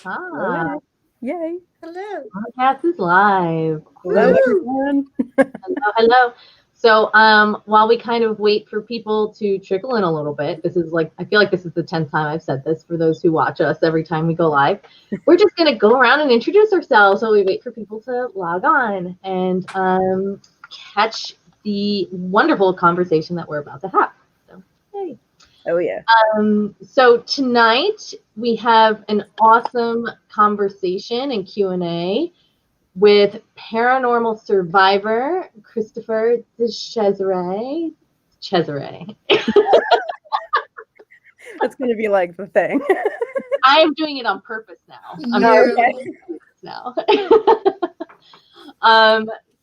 Ah, yay. Hello. podcast is live. Hello, Woo! everyone. Hello. So, while we kind of wait for people to trickle in a little bit, I feel like this is the 10th time I've said this for those who watch us every time we go live. We're just going to go around and introduce ourselves while we wait for people to log on and catch the wonderful conversation that we're about to have. So, hey. Oh, yeah. So tonight we have an awesome conversation and Q&A with paranormal survivor Christopher DiCesare. That's going to be like the thing. I am doing it on purpose now.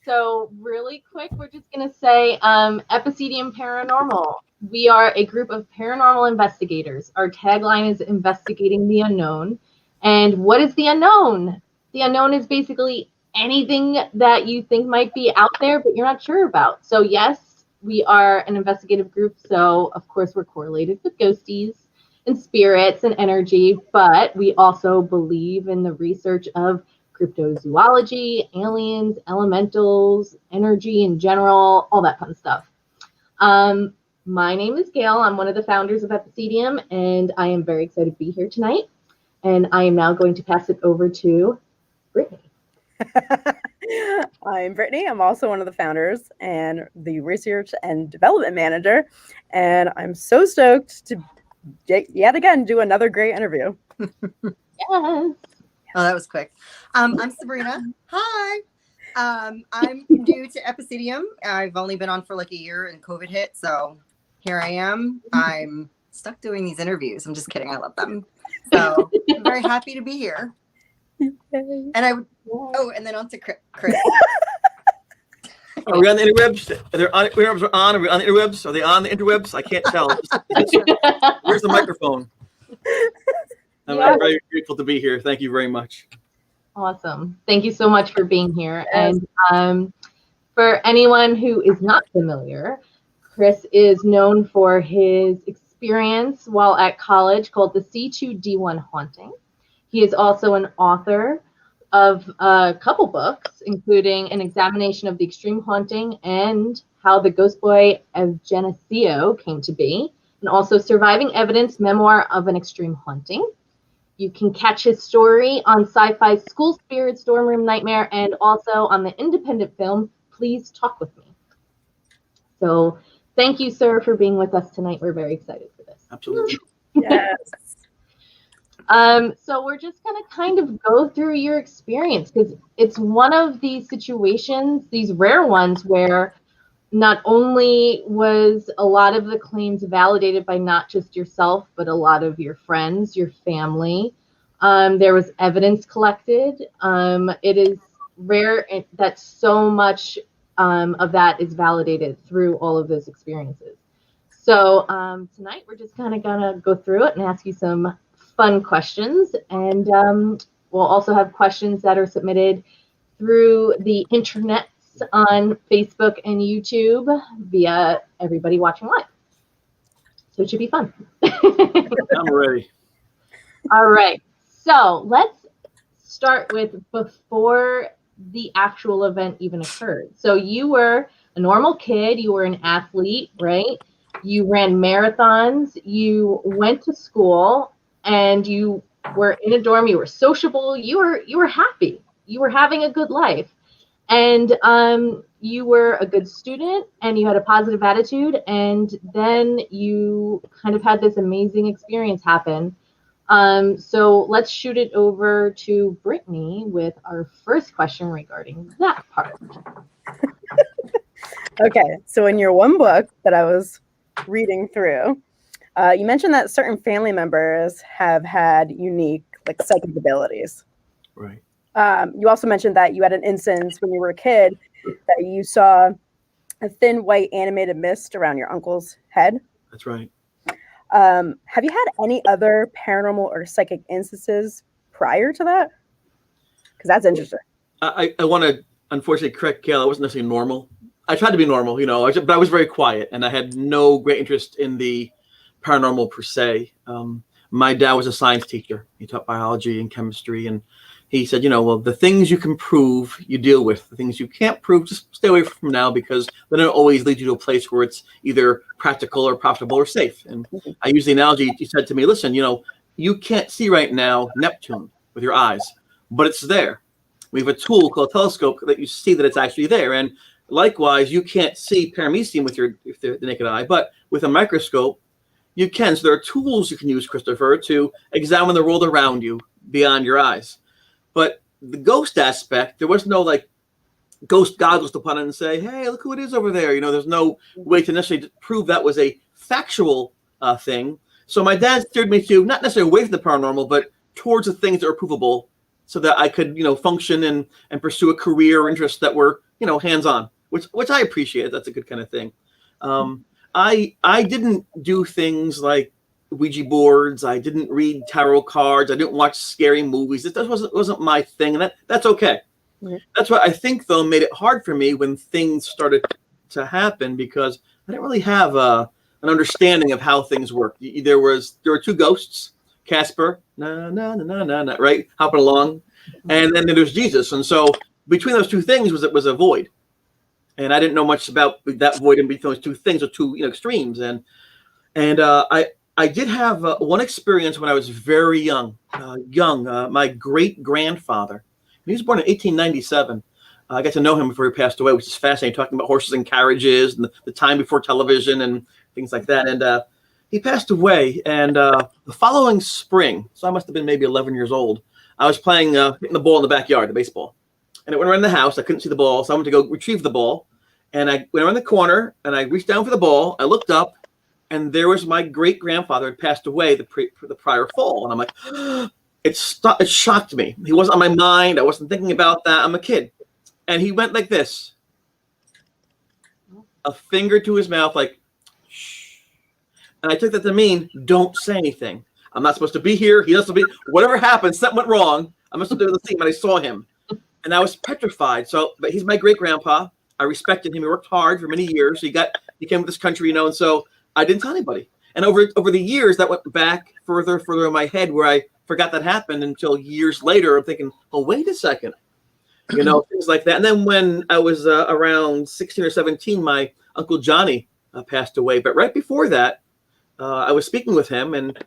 So really quick, we're just going to say Epicedium Paranormal. We are a group of paranormal investigators. Our tagline is investigating the unknown. And what is the unknown? The unknown is basically anything that you think might be out there, but you're not sure about. So yes, we are an investigative group. So of course we're correlated with ghosties and spirits and energy, but we also believe in the research of cryptozoology, aliens, elementals, energy in general, all that fun stuff. My name is Gail. I'm one of the founders of Epicedium, and I am very excited to be here tonight. And I am now going to pass it over to Brittany. I'm Brittany. I'm also one of the founders and the research and development manager. And I'm so stoked to yet again do another great interview. Yes. Oh, that was quick. I'm Sabrina. Hi. I'm new to Epicedium. I've only been on for like a year and COVID hit. So here I am. I'm stuck doing these interviews. I'm just kidding. I love them. So I'm very happy to be here. And and then on to Chris. Are we on the interwebs? Are the interwebs on? Are we on the interwebs? Are they on the interwebs? I can't tell. Where's the microphone? I'm very grateful to be here. Thank you very much. Awesome. Thank you so much for being here. And for anyone who is not familiar, Chris is known for his experience while at college called the C2D1 Haunting. He is also an author of a couple books, including An Examination of the Extreme Haunting and How the Ghost Boy of Geneseo Came to Be, and also Surviving Evidence, Memoir of an Extreme Haunting. You can catch his story on Syfy's School Spirits Dorm Room Nightmare and also on the independent film, Please Talk With Me. So thank you, sir, for being with us tonight. We're very excited for this. Absolutely. Yes. So we're just going to kind of go through your experience because it's one of these situations, these rare ones where not only was a lot of the claims validated by not just yourself, but a lot of your friends, your family. There was evidence collected. It is rare that so much of that is validated through all of those experiences. So tonight we're just kind of going to go through it and ask you some fun questions. And we'll also have questions that are submitted through the internet on Facebook and YouTube via everybody watching live. So it should be fun. I'm ready. All right. So let's start with before the actual event even occurred. So you were a normal kid. You were an athlete, right? You ran marathons. You went to school and you were in a dorm. You were sociable. You were happy. You were having a good life. And you were a good student and you had a positive attitude. And then you kind of had this amazing experience happen. So let's shoot it over to Brittany with our first question regarding that part. Okay. So in your one book that I was reading through, you mentioned that certain family members have had unique psychic abilities. Right. You also mentioned that you had an instance when you were a kid that you saw a thin white animated mist around your uncle's head. That's right. Have you had any other paranormal or psychic instances prior to that? Because that's interesting. I want to unfortunately correct Gail. I wasn't necessarily normal. I tried to be normal, but I was very quiet and I had no great interest in the paranormal per se. my dad was a science teacher. He taught biology and chemistry, and he said, well, the things you can prove, you deal with. The things you can't prove, just stay away from now, because then it'll always lead you to a place where it's either practical or profitable or safe. And I use the analogy. He said to me, listen, you can't see right now Neptune with your eyes, but it's there. We have a tool called a telescope that you see that it's actually there. And likewise, you can't see paramecium with the naked eye, but with a microscope, you can. So there are tools you can use, Christopher, to examine the world around you beyond your eyes. But the ghost aspect, there was no ghost goggles to put on and say, hey, look who it is over there. There's no way to necessarily prove that was a factual thing. So my dad steered me to not necessarily away from the paranormal, but towards the things that were provable, so that I could, function and pursue a career or interest that were, hands-on, which I appreciate. That's a good kind of thing. I didn't do things like Ouija boards. I didn't read tarot cards. I didn't watch scary movies. That wasn't my thing, and that's okay. Yeah. That's what I think, though, made it hard for me when things started to happen, because I didn't really have an understanding of how things work. There were two ghosts, Casper, right, hopping along, and then there's Jesus, and so between those two things was a void, and I didn't know much about that void in between those two things, or two extremes, and I did have one experience when I was very young. My great-grandfather, he was born in 1897. I got to know him before he passed away, which is fascinating, talking about horses and carriages and the time before television and things like that. And he passed away, and the following spring, so I must have been maybe 11 years old, I was playing, hitting the ball in the backyard, the baseball. And it went around the house. I couldn't see the ball, so I went to go retrieve the ball. And I went around the corner, and I reached down for the ball. I looked up, and there was my great-grandfather had passed away the prior fall. And I'm like, it shocked me. He wasn't on my mind. I wasn't thinking about that. I'm a kid. And he went like this, a finger to his mouth, like, shh. And I took that to mean, don't say anything. I'm not supposed to be here. He doesn't be, whatever happened, something went wrong. I'm supposed to do the thing, but I saw him. And I was petrified. But he's my great-grandpa. I respected him. He worked hard for many years. He came to this country, and so I didn't tell anybody. And over the years, that went back further in my head, where I forgot that happened until years later. I'm thinking, oh, wait a second. Things like that. And then when I was around 16 or 17, my Uncle Johnny passed away. But right before that, I was speaking with him, and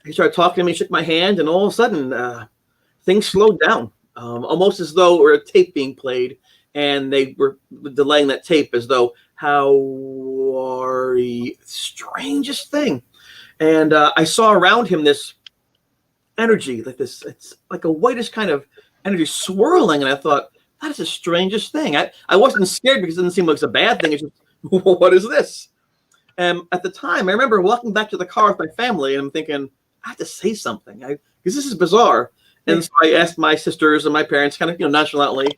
he started talking to me, shook my hand, and all of a sudden, things slowed down, almost as though it were a tape being played, and they were delaying that tape as though, how are you? Strangest thing. And I saw around him this energy, like this, it's like a whitish kind of energy swirling, and I thought, that is the strangest thing. I wasn't scared because it didn't seem like it's a bad thing. It's just, what is this? And at the time, I remember walking back to the car with my family, and I'm thinking, I have to say something, because this is bizarre. And so I asked my sisters and my parents, kind of, nonchalantly,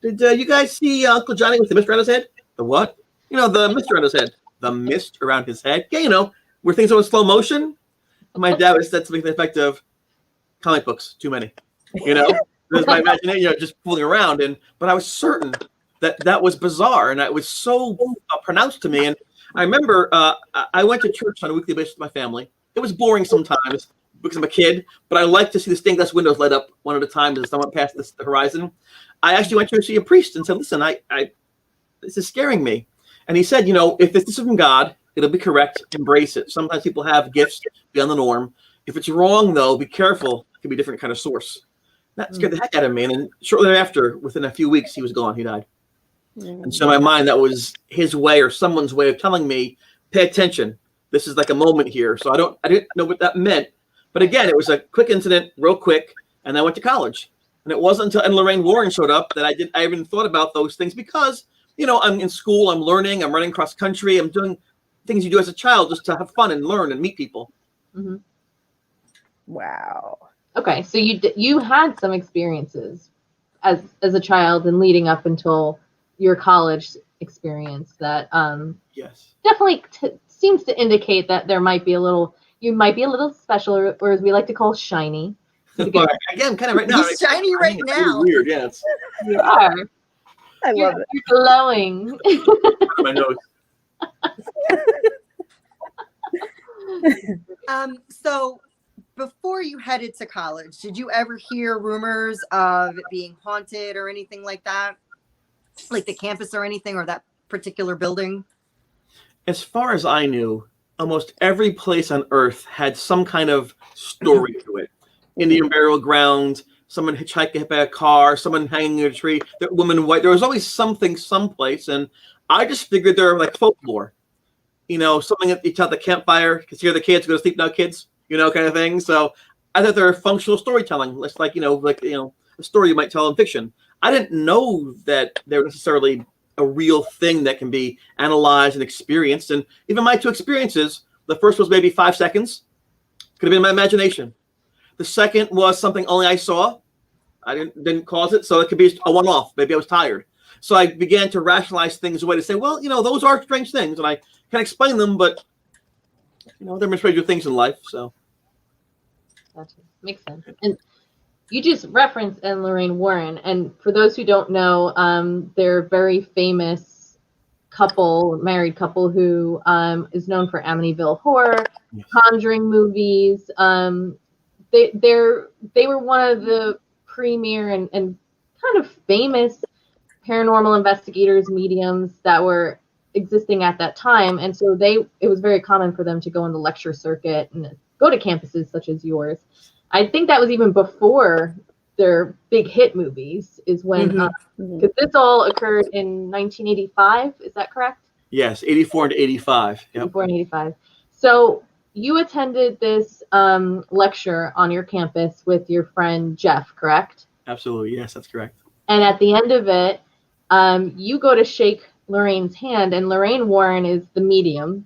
did you guys see Uncle Johnny with the mist around his head? The what? The mist around his head. The mist around his head? Yeah, were things in slow motion? And my dad would said something to the effect of, comic books, too many. It was my imagination, just fooling around. But I was certain that was bizarre, and it was so pronounced to me. And I remember I went to church on a weekly basis with my family. It was boring sometimes because I'm a kid, but I like to see the stained glass windows light up one at a time as someone passed the horizon. I actually went to see a priest and said, listen, this is scaring me. And he said, if this is from God, it'll be correct. Embrace it. Sometimes people have gifts beyond the norm. If it's wrong, though, be careful. It could be a different kind of source. That scared the heck out of me. And then shortly thereafter, within a few weeks, he was gone. He died. And so in my mind, that was his way or someone's way of telling me, pay attention. This is like a moment here. So I didn't know what that meant. But again, it was a quick incident, real quick. And I went to college. And it wasn't until Lorraine Warren showed up that I even thought about those things, because, I'm in school, I'm learning, I'm running cross country, I'm doing things you do as a child just to have fun and learn and meet people. Mm-hmm. Wow. Okay, so you had some experiences as a child and leading up until your college experience that yes, definitely seems to indicate that you might be a little special, or as we like to call, shiny. Again, kind of right now. He's shiny right now. Really weird, yes. You are. I love it. You're glowing. My nose. So before you headed to college, did you ever hear rumors of it being haunted or anything like that? Like the campus or anything, or that particular building? As far as I knew, almost every place on Earth had some kind of story to it. Indian burial ground, someone hitchhiking hit by a car, someone hanging in a tree, the woman in white. There was always something someplace, and I just figured they're like folklore. Something that you tell at the campfire, because hear the kids, go to sleep now, kids, kind of thing. So I thought they're functional storytelling, less like, a story you might tell in fiction. I didn't know that they're necessarily a real thing that can be analyzed and experienced. And even my two experiences, the first was maybe 5 seconds, could have been my imagination. The second was something only I saw. I didn't cause it, so it could be a one-off. Maybe I was tired. So I began to rationalize things away to say, well, those are strange things, and I can explain them, but they're misread things in life. So Gotcha. Makes sense. And you just referenced Ed and Lorraine Warren, and for those who don't know, they're a very famous married couple who is known for Amityville Horror, Conjuring movies. They were one of the premier and kind of famous paranormal investigators, mediums that were existing at that time, and so it was very common for them to go on the lecture circuit and go to campuses such as yours. I think that was even before their big hit movies, is when because this all occurred in 1985. Is that correct? Yes, 84 to 85. Yep. 84 and 85. So you attended this lecture on your campus with your friend Jeff, correct? Absolutely, yes, that's correct. And at the end of it, you go to shake Lorraine's hand, and Lorraine Warren is the medium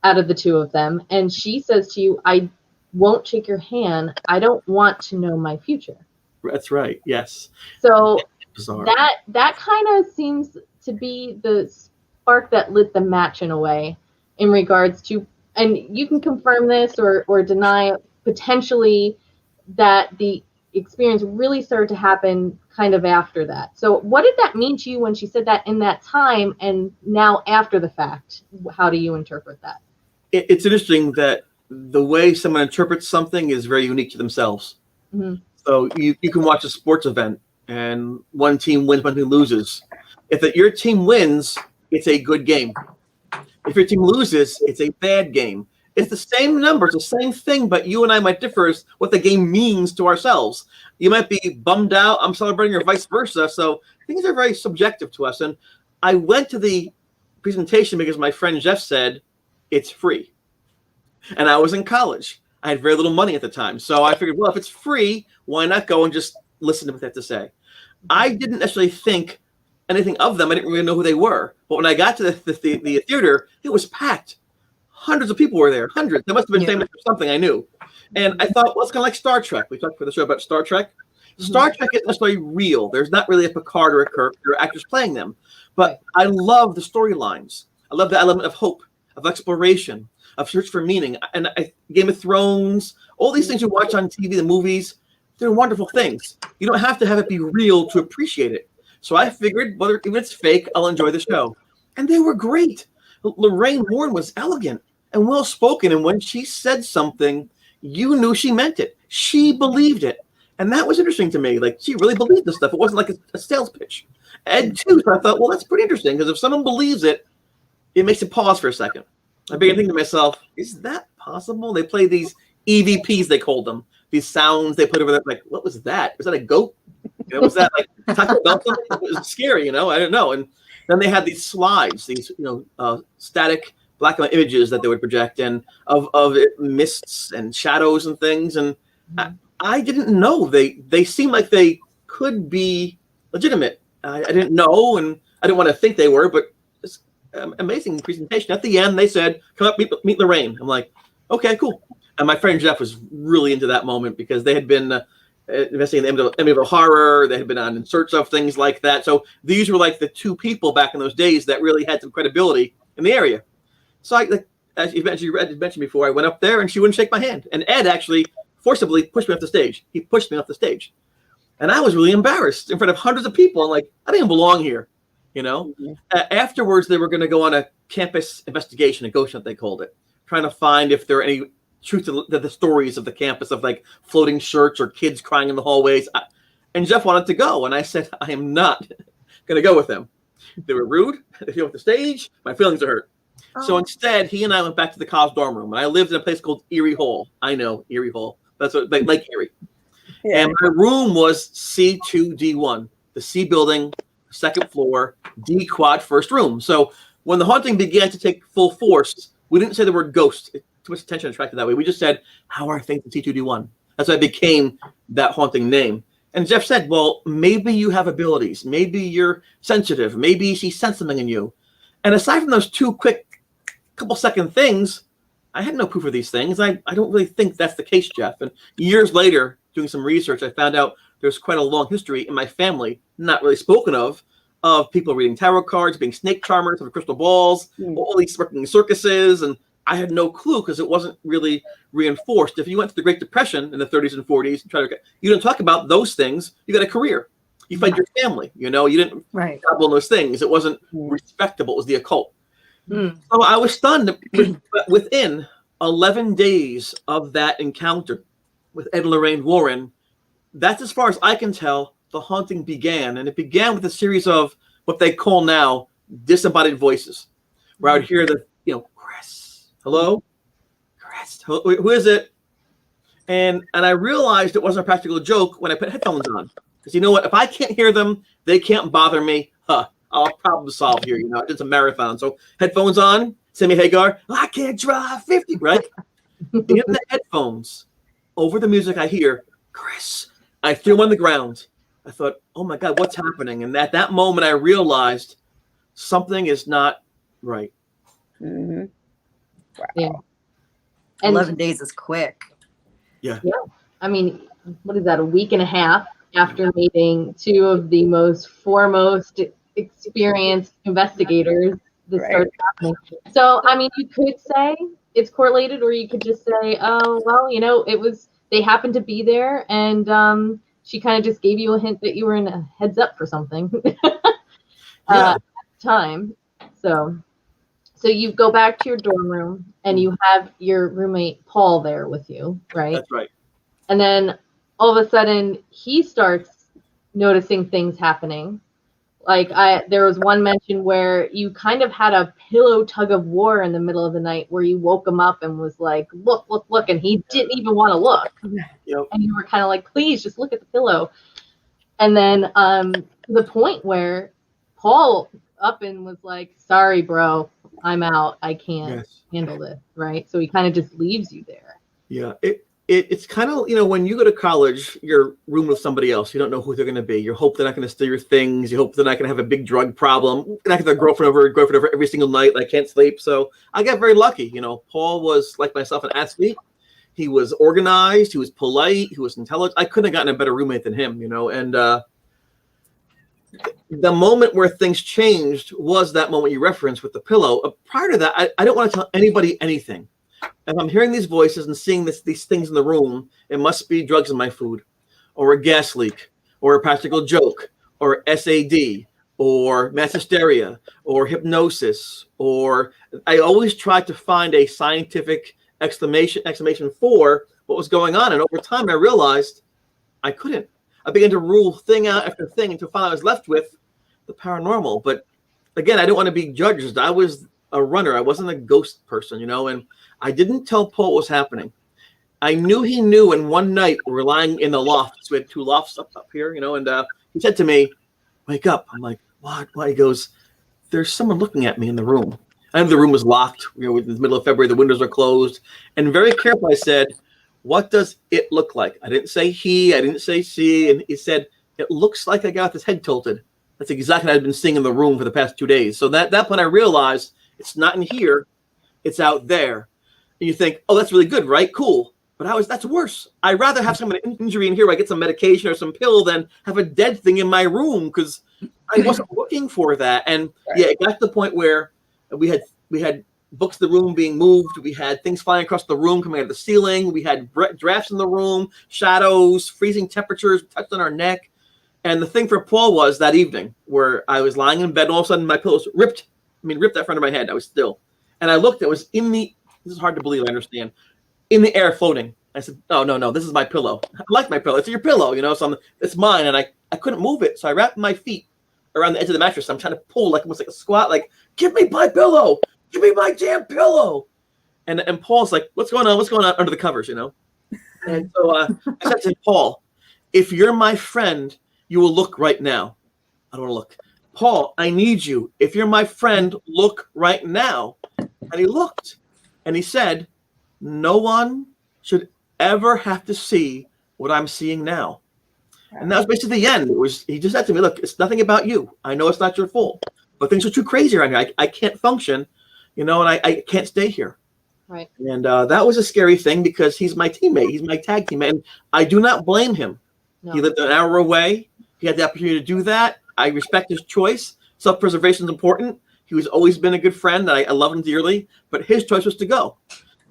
out of the two of them, and she says to you, I won't shake your hand. I don't want to know my future. That's right, yes. So bizarre. that kind of seems to be the spark that lit the match in a way, in regards to, and you can confirm this or deny potentially, that the experience really started to happen kind of after that. So what did that mean to you when she said that in that time, and now after the fact? How do you interpret that? It's interesting that the way someone interprets something is very unique to themselves. Mm-hmm. So you can watch a sports event and one team wins, one team loses. If your team wins, it's a good game. If your team loses, it's a bad game. It's the same numbers, the same thing, but you and I might differ as what the game means to ourselves. You might be bummed out, I'm celebrating, or vice versa. So things are very subjective to us. And I went to the presentation because my friend Jeff said it's free. And I was in college. I had very little money at the time. So I figured, well, if it's free, why not go and just listen to what they have to say? I didn't necessarily think anything of them. I didn't really know who they were. But when I got to the theater, it was packed. Hundreds of people were there. Hundreds. They must have been famous for something I knew. And I thought, well, it's kind of like Star Trek. We talked for the show about Star Trek. Star Trek isn't necessarily real. There's not really a Picard or a Kirk. There are actors playing them. But I love the storylines. I love the element of hope, of exploration, of search for meaning. And Game of Thrones, all these things you watch on TV, the movies, they're wonderful things. You don't have to have it be real to appreciate it. So I figured, whether even it's fake, I'll enjoy the show. And they were great. Lorraine Warren was elegant and well-spoken. And when she said something, you knew she meant it. She believed it. And that was interesting to me. Like, she really believed this stuff. It wasn't like a sales pitch. Ed, too. So I thought, well, that's pretty interesting, because if someone believes it, it makes you pause for a second. I began thinking to myself, is that possible? They play these EVPs, they called them. These sounds they put over there. Like, what was that? Was that a goat? Was that like Taco Bell? It was scary, I don't know. And then they had these slides, these, static black and white images that they would project, and of mists and shadows and things. And I didn't know. They seemed like they could be legitimate. I didn't know, and I didn't want to think they were, but it's amazing presentation. At the end, they said, come up, meet Lorraine. I'm like, okay, cool. And my friend Jeff was really into that moment, because they had been investigating the Amityville horror. They had been on in search of things like that. So these were like the two people back in those days that really had some credibility in the area. So as you mentioned before, I went up there and she wouldn't shake my hand. And Ed actually forcibly pushed me off the stage. He pushed me off the stage. And I was really embarrassed in front of hundreds of people. I'm like, I didn't belong here. Afterwards, they were going to go on a campus investigation, a ghost hunt, they called it, trying to find if there are any truth to the stories of the campus of like floating shirts or kids crying in the hallways. And Jeff wanted to go, and I said, I am not going to go with them. They were rude. They feel with the stage. My feelings are hurt. Oh. So instead, he and I went back to the college dorm room, and I lived in a place called Erie Hall. I know, Erie Hall. That's what, like Lake Erie. Yeah. And my room was C2D1, the C building, second floor, D quad, first room. So when the haunting began to take full force, we didn't say the word ghost. Too much attention attracted that way. We just said, how are things in C2D1? That's why it became that haunting name. And Jeff said, well, maybe you have abilities. Maybe you're sensitive. Maybe she sensed something in you. And aside from those two quick couple second things, I had no proof of these things. I don't really think that's the case, Jeff. And years later, doing some research, I found out there's quite a long history in my family, not really spoken of people reading tarot cards, being snake charmers, having crystal balls, all these working circuses. And I had no clue because it wasn't really reinforced. If you went to the Great Depression in the 30s and 40s, you didn't talk about those things. You got a career. You fed your family. You didn't dabble in those things. It wasn't respectable. It was the occult. So I was stunned. Within 11 days of that encounter with Ed and Lorraine Warren, that's as far as I can tell, the haunting began. And it began with a series of what they call now disembodied voices, where I would hear the, Chris, hello? Chris, who is it? And I realized it wasn't a practical joke when I put headphones on. Because you know what? If I can't hear them, they can't bother me. I'll problem solve here. It's a marathon. So headphones on, Sammy Hagar, I can't drive 50, right? In the headphones, over the music I hear, Chris, I threw him on the ground. I thought, oh my God, what's happening? And at that moment, I realized something is not right. Mm-hmm. Wow. Yeah. And 11 days is quick. Yeah. I mean, what is that? A week and a half after meeting two of the most foremost experienced investigators, this started happening. So, I mean, you could say it's correlated, or you could just say, oh, well, they happened to be there, and she kind of just gave you a hint that you were in a heads up for something at the time. So you go back to your dorm room, and you have your roommate Paul there with you, right? That's right. And then all of a sudden, he starts noticing things happening. Like there was one mention where you kind of had a pillow tug of war in the middle of the night where you woke him up and was like, look, and he didn't even want to look. Yep. And you were kind of like, please just look at the pillow. And then to the point where Paul up and was like, sorry, bro, I'm out. I can't handle this, right? So he kind of just leaves you there. Yeah. It's kind of, when you go to college, you're rooming with somebody else. You don't know who they're going to be. You hope they're not going to steal your things. You hope they're not going to have a big drug problem. You're not going to have a girlfriend over every single night. I can't sleep. So I got very lucky. Paul was, like myself, an athlete. He was organized. He was polite. He was intelligent. I couldn't have gotten a better roommate than him, And the moment where things changed was that moment you referenced with the pillow. Prior to that, I don't want to tell anybody anything. If I'm hearing these voices and seeing these things in the room, it must be drugs in my food, or a gas leak, or a practical joke, or SAD, or mass hysteria, or hypnosis, or I always try to find a scientific explanation for what was going on. And over time, I realized I couldn't. I began to rule thing out after thing until finally I was left with the paranormal. But again, I didn't want to be judged. I was a runner. I wasn't a ghost person, and I didn't tell Paul what was happening. I knew he knew, and one night we were lying in the loft. So we had two lofts up here, and he said to me, wake up. I'm like, what? Why? He goes, there's someone looking at me in the room. I know the room was locked. In the middle of February, the windows are closed. And very carefully I said, what does it look like? I didn't say he, I didn't say she. And he said, it looks like I got his head tilted. That's exactly what I've been seeing in the room for the past 2 days. So that point I realized it's not in here, it's out there. And you think, oh, that's really good, right? Cool. But that's worse. I'd rather have some injury in here where I get some medication or some pill than have a dead thing in my room because I wasn't looking for that. And it got to the point where we had books in the room being moved. We had things flying across the room coming out of the ceiling. We had drafts in the room, shadows, freezing temperatures touched on our neck. And the thing for Paul was that evening where I was lying in bed and all of a sudden my pillows ripped that front of my head. I was still. And I looked, it was this is hard to believe, I understand. in the air floating. I said, no, this is my pillow. I like my pillow. It's your pillow, so it's mine. And I couldn't move it. So I wrapped my feet around the edge of the mattress. I'm trying to pull almost like a squat, like, give me my pillow. Give me my damn pillow. And Paul's like, what's going on? What's going on under the covers, And so I said to Paul, if you're my friend, you will look right now. I don't want to look. Paul, I need you. If you're my friend, look right now. And he looked and he said, no one should ever have to see what I'm seeing now. And that was basically the end. He just said to me, look, it's nothing about you. I know it's not your fault, but things are too crazy around here. I can't function, and I can't stay here. Right. And that was a scary thing because he's my teammate. He's my tag teammate. And I do not blame him. No. He lived an hour away. He had the opportunity to do that. I respect his choice. Self-preservation is important. He was always been a good friend. I love him dearly, but his choice was to go.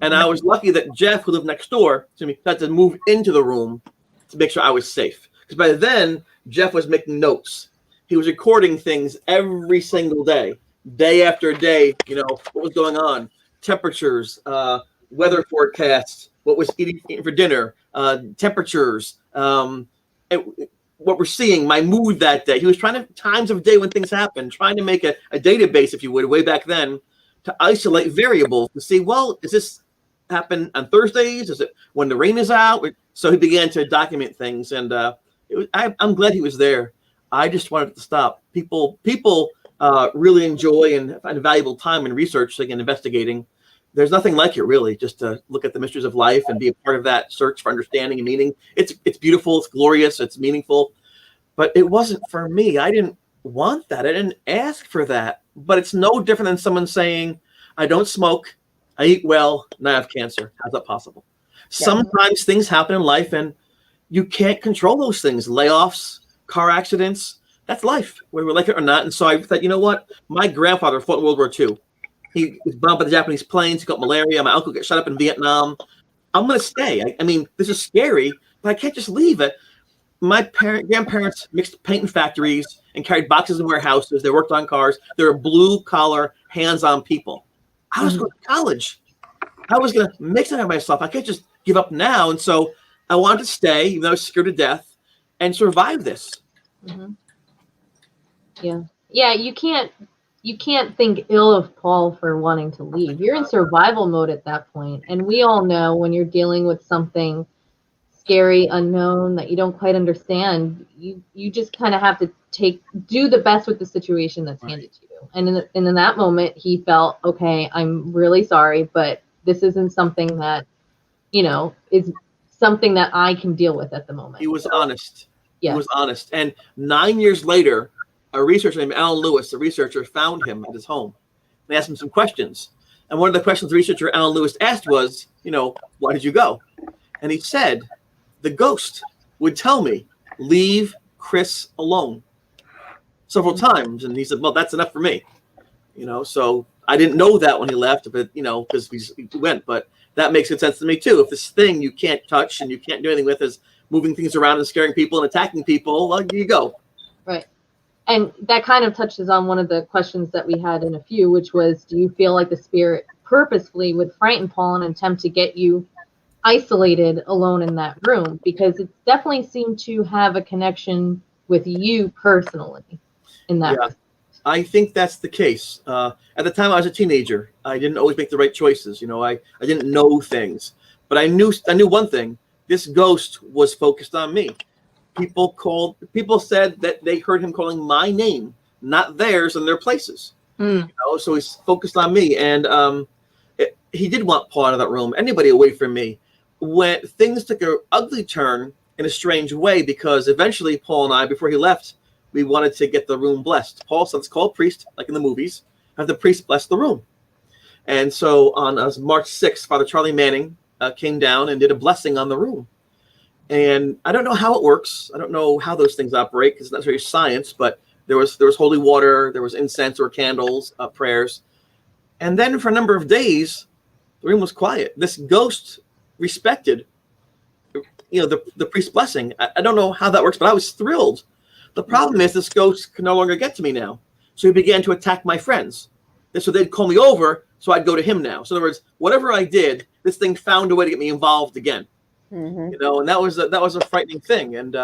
And I was lucky that Jeff, who lived next door to me, had to move into the room to make sure I was safe. Because by then, Jeff was making notes. He was recording things every single day after day, what was going on, temperatures, weather forecasts, what was eating for dinner, temperatures, what we're seeing, my mood that day. He was trying to, times of day when things happen, trying to make a database, if you would, way back then, to isolate variables to see, well, is this happen on Thursdays? Is it when the rain is out? So he began to document things, and I'm glad he was there. I just wanted it to stop. People really enjoy and find a valuable time in researching and investigating. There's nothing like it, really, just to look at the mysteries of life and be a part of that search for understanding and meaning. It's beautiful, it's glorious, it's meaningful, but it wasn't for me. I didn't want that. I didn't ask for that. But it's no different than someone saying, I don't smoke, I eat well, and I have cancer. How's that possible? Yeah. Sometimes things happen in life and you can't control those things. Layoffs, car accidents, that's life, whether we like it or not. And so I thought, you know what? My grandfather fought in World War II. He was bombed by the Japanese planes. He got malaria. My uncle got shot up in Vietnam. I'm going to stay. I mean, this is scary, but I can't just leave it. My grandparents mixed paint in factories and carried boxes in warehouses. They worked on cars. They were blue-collar, hands-on people. I was going to college. I was going to make something of myself. I can't just give up now. And so I wanted to stay, even though I was scared to death, and survive this. Mm-hmm. Yeah. You can't think ill of Paul for wanting to leave. You're in survival mode at that point. And we all know when you're dealing with something scary, unknown, that you don't quite understand, you just kind of have to do the best with the situation that's handed to you. And in that moment, he felt, okay, I'm really sorry, but this isn't something that, is something that I can deal with at the moment. He was honest. Yeah. He was honest. And 9 years later, a researcher named Alan Lewis, a researcher, found him at his home. They asked him some questions. And one of the questions the researcher Alan Lewis asked was, why did you go? And he said, the ghost would tell me, leave Chris alone, several times. And he said, well, that's enough for me. So I didn't know that when he left, but, because he went. But that makes good sense to me, too. If this thing you can't touch and you can't do anything with is moving things around and scaring people and attacking people, well, you go. Right. And that kind of touches on one of the questions that we had in a few, which was, do you feel like the spirit purposefully would frighten Paul and attempt to get you isolated alone in that room? Because it definitely seemed to have a connection with you personally in that. Yeah, I think that's the case. At the time I was a teenager, I didn't always make the right choices. I didn't know things, but I knew one thing. This ghost was focused on me. People said that they heard him calling my name, not theirs, in their places. So he's focused on me, and he did want Paul out of that room, anybody away from me. When things took an ugly turn in a strange way, because eventually Paul and I, before he left, we wanted to get the room blessed. Paul said, let's call a priest, like in the movies, have the priest bless the room. And so on March 6th, Father Charlie Manning came down and did a blessing on the room. And I don't know how it works. I don't know how those things operate, because it's not very science, but there was holy water, there was incense or candles, prayers. And then for a number of days, the room was quiet. This ghost respected, the priest's blessing. I don't know how that works, but I was thrilled. The problem is this ghost can no longer get to me now. So he began to attack my friends. So they'd call me over So I'd go to him now. So in other words, whatever I did, this thing found a way to get me involved again. Mm-hmm. You know, and that was a frightening thing. And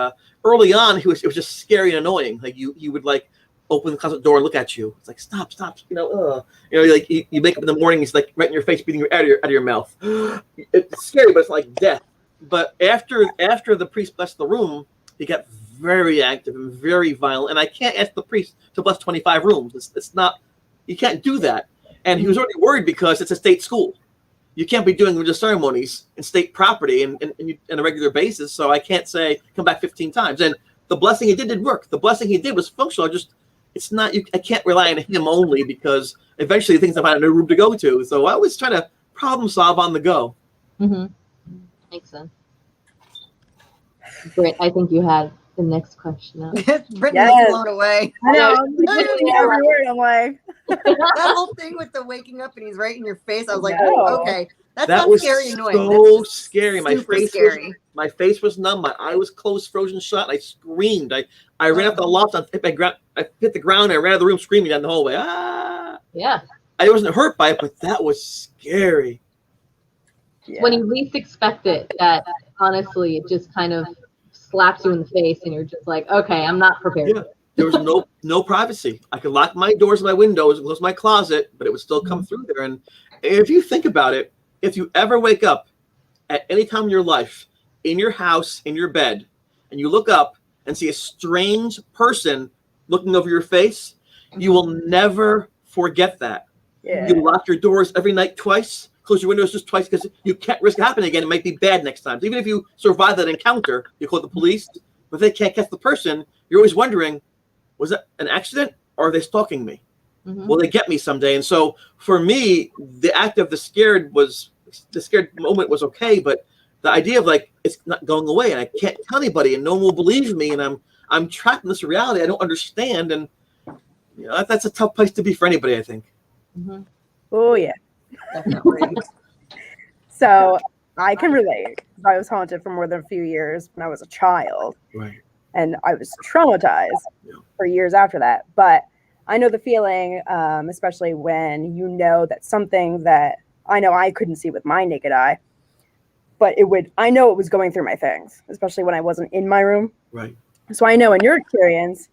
early on, it was just scary and annoying. Like you would like open the closet door and look at you. It's like stop. Like you wake up in the morning, he's like right in your face, breathing out of your mouth. It's scary, but it's like death. But after the priest blessed the room, he got very active and very violent. And I can't ask the priest to bless 25 rooms. It's not. You can't do that. And he was already worried because it's a state school. You can't be doing religious ceremonies in state property and on a regular basis. So I can't say come back 15 times. And the blessing he did work. The blessing he did was functional. It's not. I can't rely on him only because eventually things I find a new room to go to. So I was trying to problem solve on the go. Mm-hmm. Makes sense. Great. I think you had the next question up. Brittany was blown away. I know. I'm listening to every word. I'm like, that whole thing with the waking up and he's right in your face. I was like, No. oh, okay. That was scary annoying. so scary. My Super face was numb. My eye was closed, frozen shut. I screamed. I ran up the loft. I hit the ground. I ran out of the room screaming down the hallway. Ah! Yeah. I wasn't hurt by it, but that was scary. yeah. When you least expect it, that honestly, it just kind of slaps you in the face, and you're just like, okay, I'm not prepared. Yeah. There was no privacy. I could lock my doors and my windows and close my closet, but it would still come through there. And if you think about it, if you ever wake up at any time in your life, in your house, in your bed, and you look up and see a strange person looking over your face, you will never forget that. Yeah. You lock your doors every night twice, close your windows just twice because you can't risk it happening again. It might be bad next time. So even if you survive that encounter, you call the police, but they can't catch the person. You're always wondering, was that an accident or are they stalking me? Mm-hmm. Will they get me someday? And so for me, the act of the scared moment was okay, but the idea of like it's not going away and I can't tell anybody and no one will believe me and I'm trapped in this reality I don't understand, and you know that's a tough place to be for anybody, I think. Mm-hmm. Oh yeah. Definitely. So I can relate. I was haunted for more than a few years when I was a child. Right. And I was traumatized for years after that. But I know the feeling, especially when you know that something that I know I couldn't see with my naked eye, but I know it was going through my things, especially when I wasn't in my room. Right. So I know in your experience,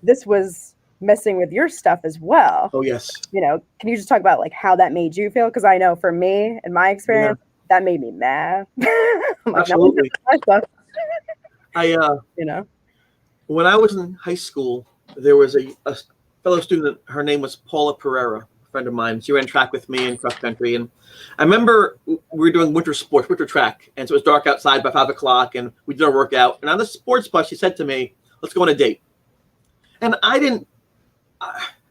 this was messing with your stuff as well. Oh, yes. You know, can you just talk about like how that made you feel? Because I know for me, in my experience, that made me mad. I'm like, absolutely. You know, when I was in high school, there was a fellow student. Her name was Paula Pereira, a friend of mine. She ran track with me in cross country, and I remember we were doing winter track, and so it was dark outside by 5 o'clock, and we did our workout. And on the sports bus, she said to me, "Let's go on a date." And I didn't.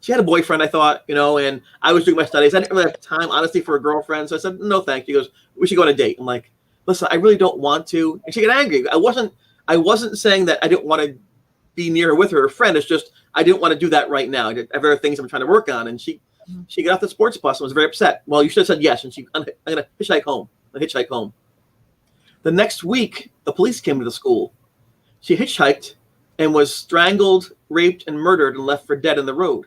She had a boyfriend, I thought, you know, and I was doing my studies. I didn't really have time, honestly, for a girlfriend. So I said, "No, thank you." She goes, "We should go on a date." I'm like, "Listen, I really don't want to." And she got angry. I wasn't saying that I didn't want to be near her with her friend. It's just I didn't want to do that right now. I have other things I'm trying to work on. And she got off the sports bus and was very upset. Well, you should have said yes. And I'm gonna hitchhike home. The next week, the police came to the school. She hitchhiked and was strangled, raped, and murdered and left for dead in the road.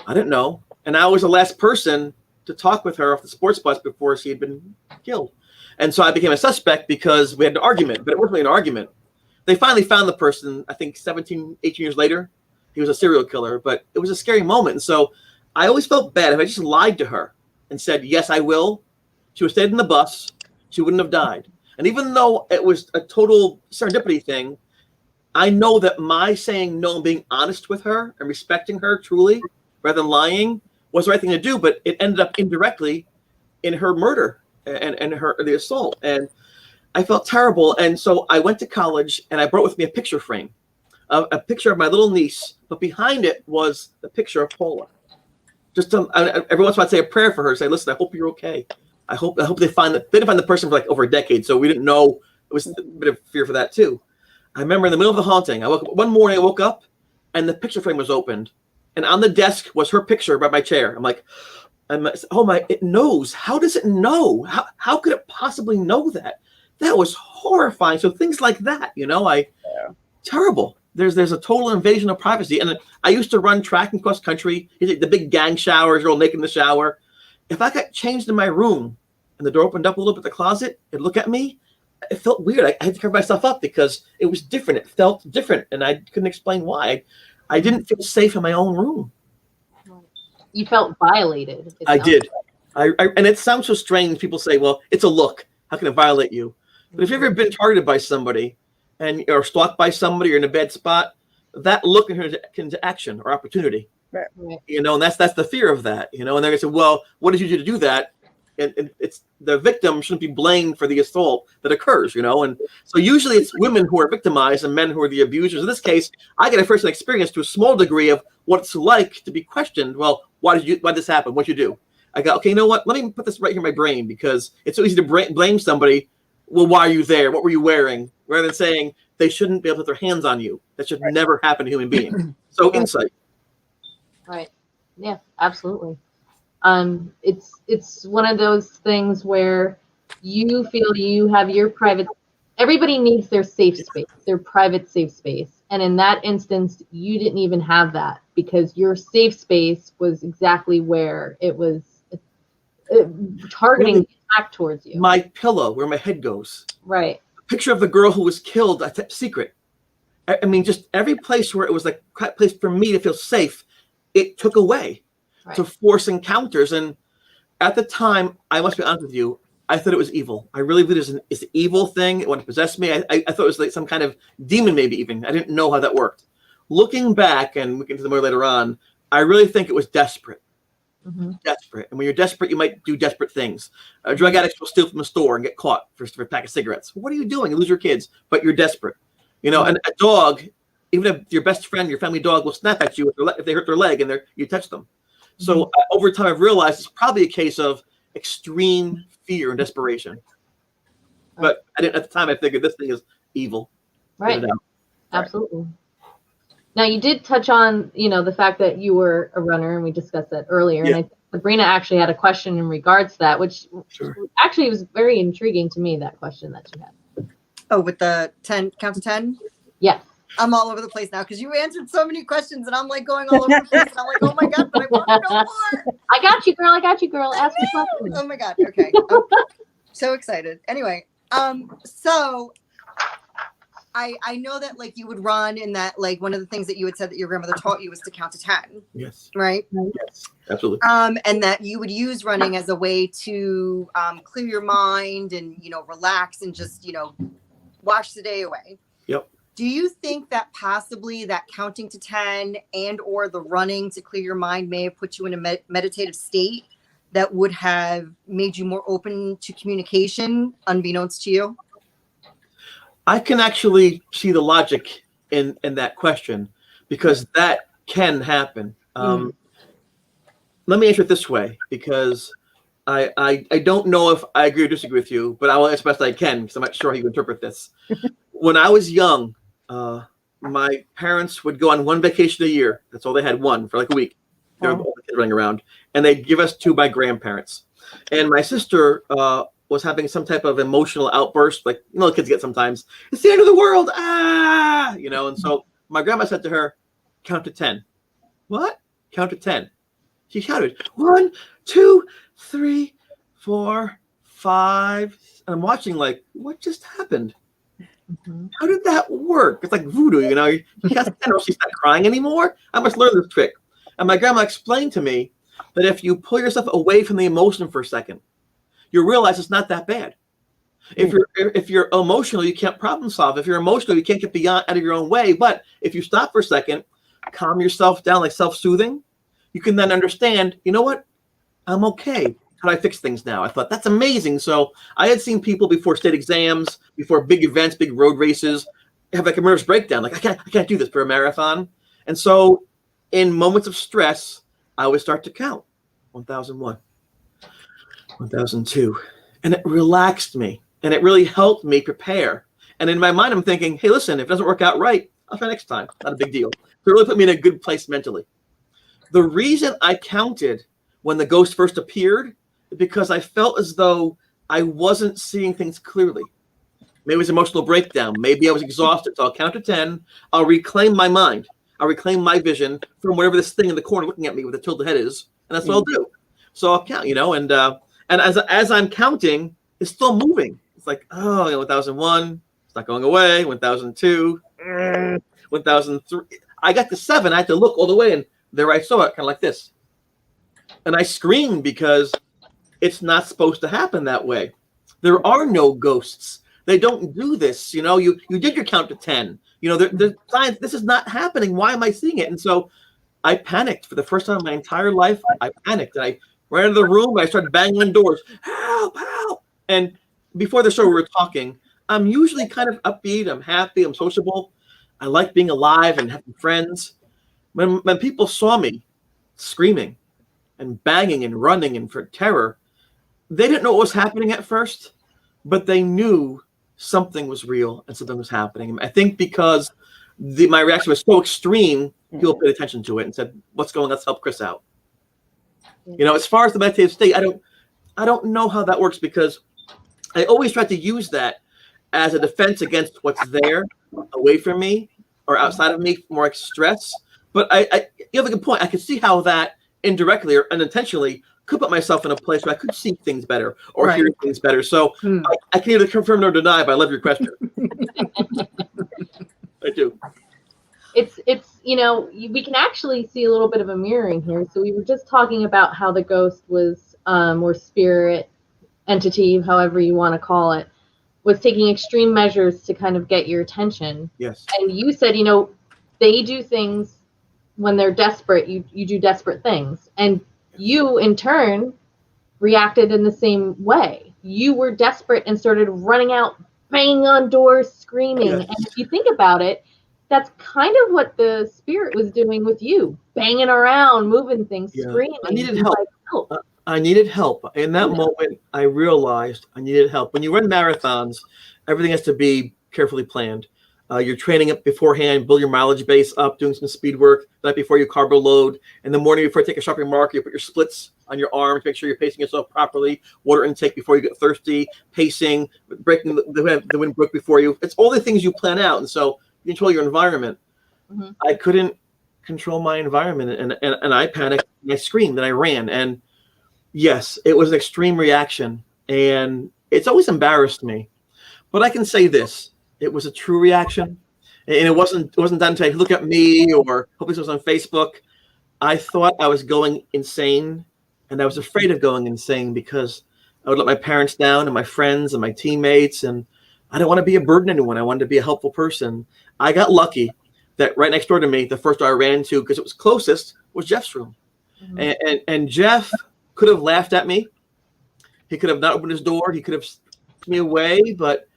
I didn't know. And I was the last person to talk with her off the sports bus before she had been killed. And so I became a suspect because we had an argument, but it wasn't really an argument. They finally found the person, I think 17, 18 years later. He was a serial killer, but it was a scary moment. And so I always felt bad if I just lied to her and said, "Yes, I will." She would have stayed in the bus. She wouldn't have died. And even though it was a total serendipity thing, I know that my saying no and being honest with her and respecting her truly rather than lying was the right thing to do, but it ended up indirectly in her murder and the assault. And I felt terrible. And so I went to college and I brought with me a picture frame, a picture of my little niece, but behind it was the picture of Paula. Just every once in a while I'd say a prayer for her, say, "Listen, I hope you're okay. I hope they didn't find the person for like over a decade. So we didn't know. It was a bit of fear for that too. I remember in the middle of the haunting, one morning I woke up and the picture frame was opened. And on the desk was her picture by my chair. I'm like, oh my, it knows. How does it know? How could it possibly know that? That was horrifying. So things like that, you know, terrible. There's a total invasion of privacy. And I used to run track and cross country, the big gang showers, you're all naked in the shower. if I got changed in my room and the door opened up a little bit, the closet, and look at me, it felt weird. I had to cover myself up because it was different. It felt different, and I couldn't explain why. I didn't feel safe in my own room. You felt violated. I did. And it sounds so strange. People say, well, it's a look. How can it violate you? But if you've ever been targeted by somebody or stalked by somebody or in a bad spot, that look into action or opportunity. Right. You know, and that's the fear of that, you know, and they're going to say, well, what did you do to do that? And it's the victim shouldn't be blamed for the assault that occurs, you know, and so usually it's women who are victimized and men who are the abusers. In this case, I get a first-hand experience to a small degree of what it's like to be questioned. Well, why did this happen? What'd you do? I go, okay, you know what? Let me put this right here in my brain, because it's so easy to blame somebody. Well, why are you there? What were you wearing? Rather than saying they shouldn't be able to put their hands on you. That should never happen to a human being. So insight. Right. Yeah, absolutely. It's one of those things where you feel you have your private, everybody needs their safe space, their private safe space. And in that instance, you didn't even have that, because your safe space was exactly where it was targeting the attack towards you. My pillow, where my head goes. Right. Picture of the girl who was killed, I kept secret. I mean, just every place where it was like a place for me to feel safe, it took away. Right. To force encounters. And at the time, I must be honest with you, I thought it was evil. I really believe it's an evil thing. It wanted to possess me. I thought it was like some kind of demon, maybe even. I didn't know how that worked. Looking back, and we can do the more later on, I really think it was desperate. Mm-hmm. Desperate. And when you're desperate, you might do desperate things. Drug addicts will steal from a store and get caught for a pack of cigarettes. What are you doing? You lose your kids, but you're desperate. You know, and a dog, even if your best friend, your family dog, will snap at you if they hurt their leg and you touch them. So over time, I've realized it's probably a case of extreme fear and desperation. But I didn't at the time. I figured this thing is evil. Right. Absolutely. Now you did touch on, the fact that you were a runner, and we discussed that earlier. Yeah. And I think Sabrina actually had a question in regards to that, which actually was very intriguing to me. That question that you had. Oh, with the 10 count to 10. Yes. I'm all over the place now because you answered so many questions, and I'm like going all over the place. And I'm like, oh my god, but I want to know more. I got you, girl. Ask me questions. Oh my god. Okay. I'm so excited. Anyway, so I know that like you would run, and that like one of the things that you had said that your grandmother taught you was to count to 10. Yes. Right. Yes. Absolutely. And that you would use running as a way to clear your mind and relax and just wash the day away. Yep. Do you think that possibly that counting to 10 and or the running to clear your mind may have put you in a meditative state that would have made you more open to communication unbeknownst to you? I can actually see the logic in that question, because that can happen. Let me answer it this way, because I don't know if I agree or disagree with you, but I will answer best I can, because I'm not sure how you interpret this. When I was young, my parents would go on one vacation a year. That's all they had, one for like a week. There were all the kids running around, and they'd give us to my grandparents. And my sister was having some type of emotional outburst, like the kids get sometimes. It's the end of the world, And so my grandma said to her, "Count to 10." What? Count to 10. She shouted, 1, 2, 3, 4, 5. And I'm watching like, what just happened? Mm-hmm. How did that work? It's like voodoo, You cast 10, or she's not crying anymore. I must learn this trick. And my grandma explained to me that if you pull yourself away from the emotion for a second, you realize it's not that bad. If you're emotional, you can't problem solve. If you're emotional, you can't get out of your own way. But if you stop for a second, calm yourself down, like self-soothing, you can then understand, you know what? I'm okay. How do I fix things now? I thought, that's amazing. So I had seen people before state exams, before big events, big road races, have like a nervous breakdown. Like, I can't do this for a marathon. And so in moments of stress, I would start to count. 1001, 1002. And it relaxed me. And it really helped me prepare. And in my mind, I'm thinking, hey, listen, if it doesn't work out right, I'll try next time. Not a big deal. So it really put me in a good place mentally. The reason I counted when the ghost first appeared is because I felt as though I wasn't seeing things clearly. Maybe it was emotional breakdown. Maybe I was exhausted. So I'll count to 10. I'll reclaim my mind. I'll reclaim my vision from whatever this thing in the corner looking at me with a tilted head is. And that's what I'll do. So I'll count, and as I'm counting, it's still moving. It's like, 1001, it's not going away. 1002, 1003. I got to 7. I had to look all the way, and there I saw it, kind of like this. And I screamed because it's not supposed to happen that way. There are no ghosts. They don't do this. You did your count to 10. The science, this is not happening. Why am I seeing it? And so I panicked for the first time in my entire life. I panicked. And I ran into the room. I started banging on doors. Help, help. And before the show, we were talking. I'm usually kind of upbeat. I'm happy. I'm sociable. I like being alive and having friends. When people saw me screaming and banging and running and for terror, they didn't know what was happening at first, but they knew something was real and something was happening. I think because my reaction was so extreme, people paid attention to it and said, "What's going on? Let's help Chris out." As far as the meditative state, I don't know how that works, because I always try to use that as a defense against what's there away from me or outside of me, more like stress. But you have a good point. I can see how that indirectly or unintentionally could put myself in a place where I could see things better or hear things better. So I can either confirm nor deny, but I love your question. I do. It's we can actually see a little bit of a mirroring here. So we were just talking about how the ghost was, or spirit, entity, however you want to call it, was taking extreme measures to kind of get your attention. Yes. And you said, they do things when they're desperate. You do desperate things. And you, in turn, reacted in the same way. You were desperate and started running out, banging on doors, screaming. Yes. And if you think about it, that's kind of what the spirit was doing with you, banging around, moving things, screaming. I needed help. I needed help. In that moment, I realized I needed help. When you run marathons, everything has to be carefully planned. You're training up beforehand, build your mileage base up, doing some speed work. The night before you carbo load. In the morning before you take a shopping market, you put your splits on your arms, make sure you're pacing yourself properly. Water intake before you get thirsty, pacing, breaking the wind broke before you. It's all the things you plan out. And so you control your environment. Mm-hmm. I couldn't control my environment, and I panicked, and I screamed, and I ran. And yes, it was an extreme reaction, and it's always embarrassed me. But I can say this. It was a true reaction, and it wasn't done to look at me or hope this was on Facebook. I thought I was going insane, and I was afraid of going insane because I would let my parents down and my friends and my teammates, and I didn't want to be a burden to anyone. I wanted to be a helpful person. I got lucky that right next door to me, the first door I ran to, because it was closest, was Jeff's room. Mm-hmm. And Jeff could have laughed at me. He could have not opened his door. He could have pushed me away, but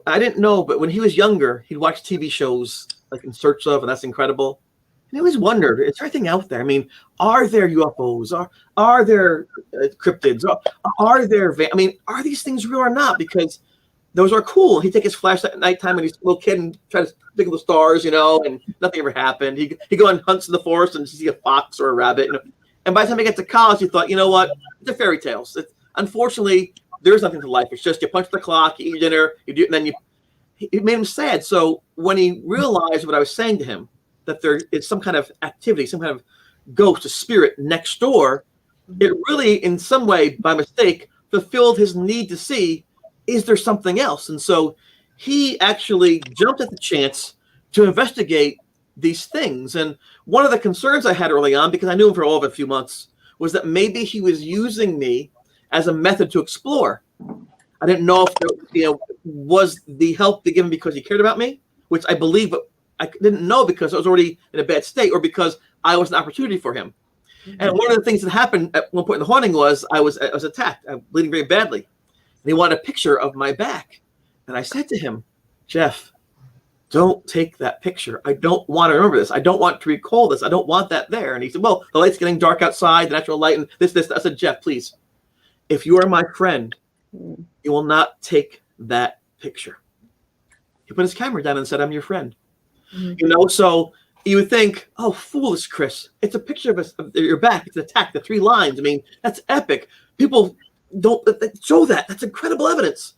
I didn't know. But when he was younger, he'd watch TV shows like In Search of, and That's Incredible. And he always wondered, is there anything out there? I mean, are there UFOs? Are there cryptids? Are these things real or not? Because those are cool. He'd take his flashlight at nighttime when he's a little kid and try to think of the stars, and nothing ever happened. He'd go on hunts in the forest and see a fox or a rabbit. And by the time he got to college, he thought, you know what? They're fairy tales. Unfortunately, there's nothing to life. It's just you punch the clock, you eat your dinner, you do, and then it made him sad. So when he realized what I was saying to him, that there is some kind of activity, some kind of ghost, a spirit next door, it really, in some way, by mistake, fulfilled his need to see, is there something else? And so he actually jumped at the chance to investigate these things. And one of the concerns I had early on, because I knew him for all of a few months, was that maybe he was using me as a method to explore. I didn't know if was the help given because he cared about me, which I believe, but I didn't know because I was already in a bad state or because I was an opportunity for him. Mm-hmm. And one of the things that happened at one point in the haunting was I was attacked. I was bleeding very badly. And he wanted a picture of my back. And I said to him, Jeff, don't take that picture. I don't want to remember this. I don't want to recall this. I don't want that there. And he said, well, the light's getting dark outside, the natural light, and this. I said, Jeff, please, if you are my friend, you will not take that picture. He put his camera down and said, I'm your friend. Mm-hmm. So you would think, oh, foolish Chris. It's a picture of your back. It's an attack, the 3 lines. I mean, that's epic. People don't show that. That's incredible evidence.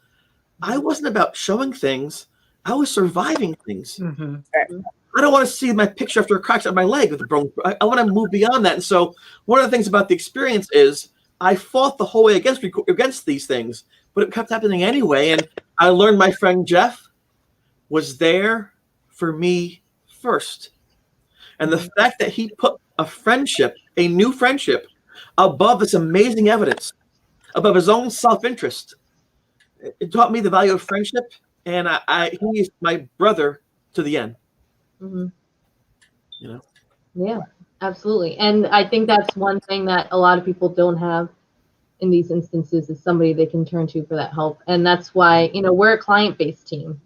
I wasn't about showing things. I was surviving things. Mm-hmm. I don't want to see my picture after a crack on my leg with a bone. I want to move beyond that. And so one of the things about the experience is I fought the whole way against these things, but it kept happening anyway. And I learned my friend Jeff was there for me first. And the fact that he put a new friendship, above this amazing evidence, above his own self-interest, it taught me the value of friendship. And he is my brother to the end. Mm-hmm. You know? Yeah, absolutely. And I think that's one thing that a lot of people don't have in these instances, is somebody they can turn to for that help. And that's why, we're a client-based team.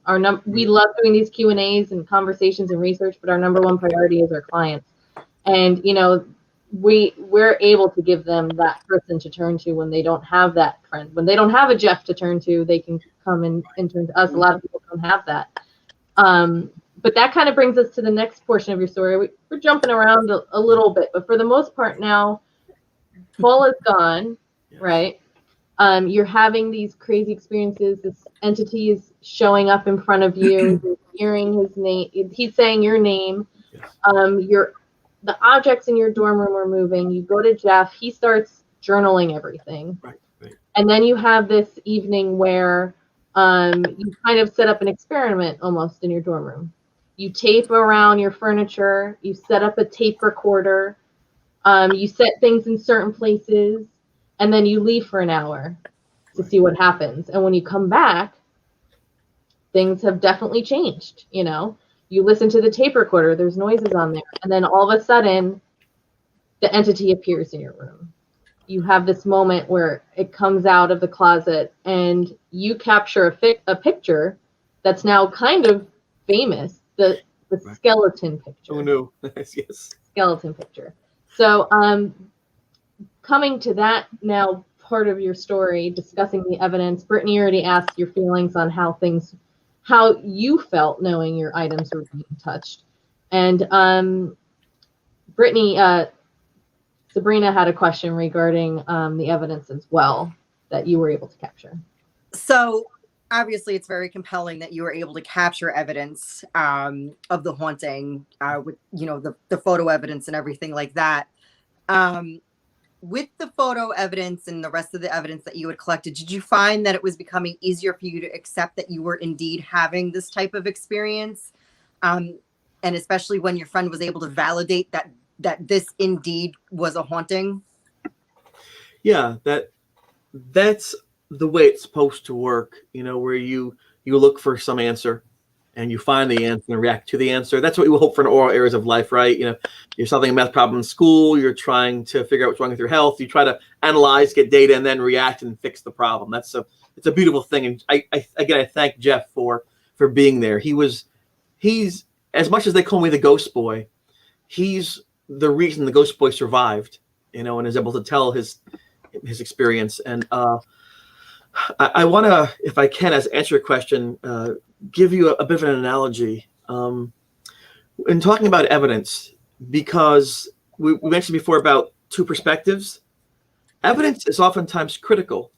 We love doing these Q&As and conversations and research, but our number one priority is our clients. And, we're able to give them that person to turn to when they don't have that friend. When they don't have a Jeff to turn to, they can come and turn to us. A lot of people don't have that. But that kind of brings us to the next portion of your story. We're jumping around a little bit, but for the most part now, Paul is gone, right? You're having these crazy experiences. This entity is showing up in front of you. You're hearing his name. He's saying your name. The objects in your dorm room are moving. You go to Jeff. He starts journaling everything. Right. And then you have this evening where you kind of set up an experiment almost in your dorm room. You tape around your furniture. You set up a tape recorder. You set things in certain places, and then you leave for an hour to see what happens. And when you come back, things have definitely changed. You listen to the tape recorder, there's noises on there, and then all of a sudden, the entity appears in your room. You have this moment where it comes out of the closet, and you capture a picture that's now kind of famous, the skeleton picture. Oh no! Yes. Skeleton picture. So, coming to that now part of your story, discussing the evidence, Brittany already asked your feelings on how you felt knowing your items were being touched. And Brittany, Sabrina had a question regarding the evidence as well that you were able to capture. So obviously it's very compelling that you were able to capture evidence of the haunting with, the photo evidence and everything like that. With the photo evidence and the rest of the evidence that you had collected, did you find that it was becoming easier for you to accept that you were indeed having this type of experience? And especially when your friend was able to validate that this indeed was a haunting? Yeah, that's the way it's supposed to work, where you look for some answer and you find the answer and react to the answer. That's what we hope for in all areas of life, right? You're solving a math problem in school, you're trying to figure out what's wrong with your health, you try to analyze, get data, and then react and fix the problem. It's a beautiful thing. And I thank Jeff for being there. He's, as much as they call me the ghost boy, he's the reason the ghost boy survived, and is able to tell his experience. And I want to, if I can, as answer your question, give you a bit of an analogy in talking about evidence, because we mentioned before about two perspectives. Evidence is oftentimes critical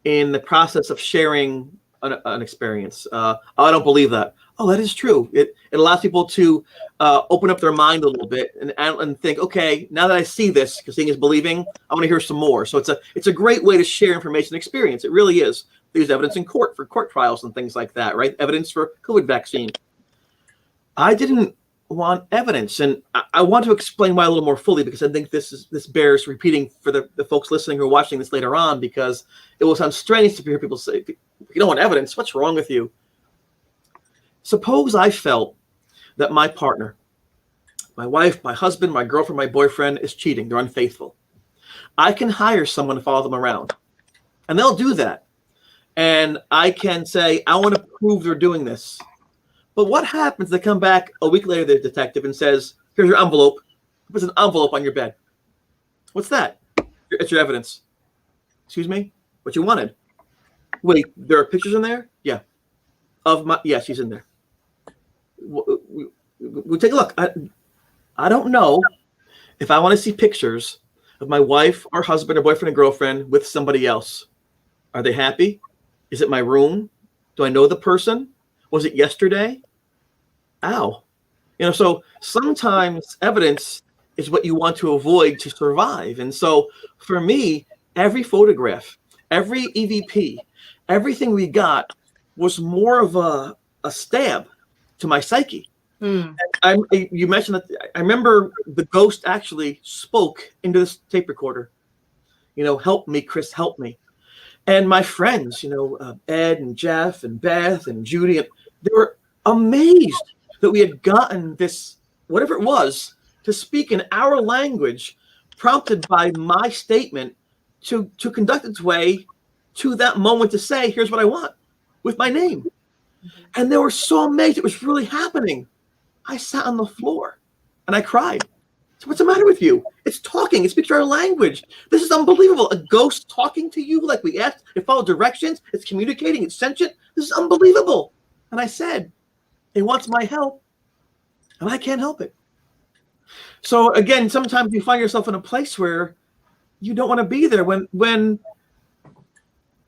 in the process of sharing an experience. I don't believe that. Oh, that is true. It allows people to open up their mind a little bit and think, okay, now that I see this, because seeing is believing, I want to hear some more. So it's a great way to share information and experience. It really is. There's evidence in court for court trials and things like that, right? Evidence for COVID vaccine. I didn't want evidence, and I want to explain why a little more fully, because I think this bears repeating for the folks listening who are watching this later on, because it will sound strange to hear people say, "You don't want evidence? What's wrong with you?" Suppose I felt that my partner, my wife, my husband, my girlfriend, my boyfriend is cheating. They're unfaithful. I can hire someone to follow them around, and they'll do that. And I can say, I want to prove they're doing this. But what happens? They come back a week later, the detective, and says, here's your envelope. Puts an envelope on your bed. What's that? It's your evidence. Excuse me? What you wanted? Wait, there are pictures in there? Yeah. Yeah, she's in there. We'll take a look. I don't know if I want to see pictures of my wife or husband or boyfriend or girlfriend with somebody else. Are they happy? Is it my room? Do I know the person? Was it yesterday? Ow. So sometimes evidence is what you want to avoid to survive. And so for me, every photograph, every EVP, everything we got was more of a stab to my psyche. You mentioned that. I remember the ghost actually spoke into this tape recorder. Help me, Chris, help me. And my friends, Ed and Jeff and Beth and Judy, they were amazed that we had gotten this, whatever it was, to speak in our language, prompted by my statement to conduct its way to that moment to say, here's what I want with my name. And they were so amazed it was really happening. I sat on the floor and I cried. So what's the matter with you? It's talking. It speaks our language. This is unbelievable. A ghost talking to you like we asked. It followed directions. It's communicating. It's sentient. This is unbelievable. And I said, it wants my help, and I can't help it. So again, sometimes you find yourself in a place where you don't want to be there. When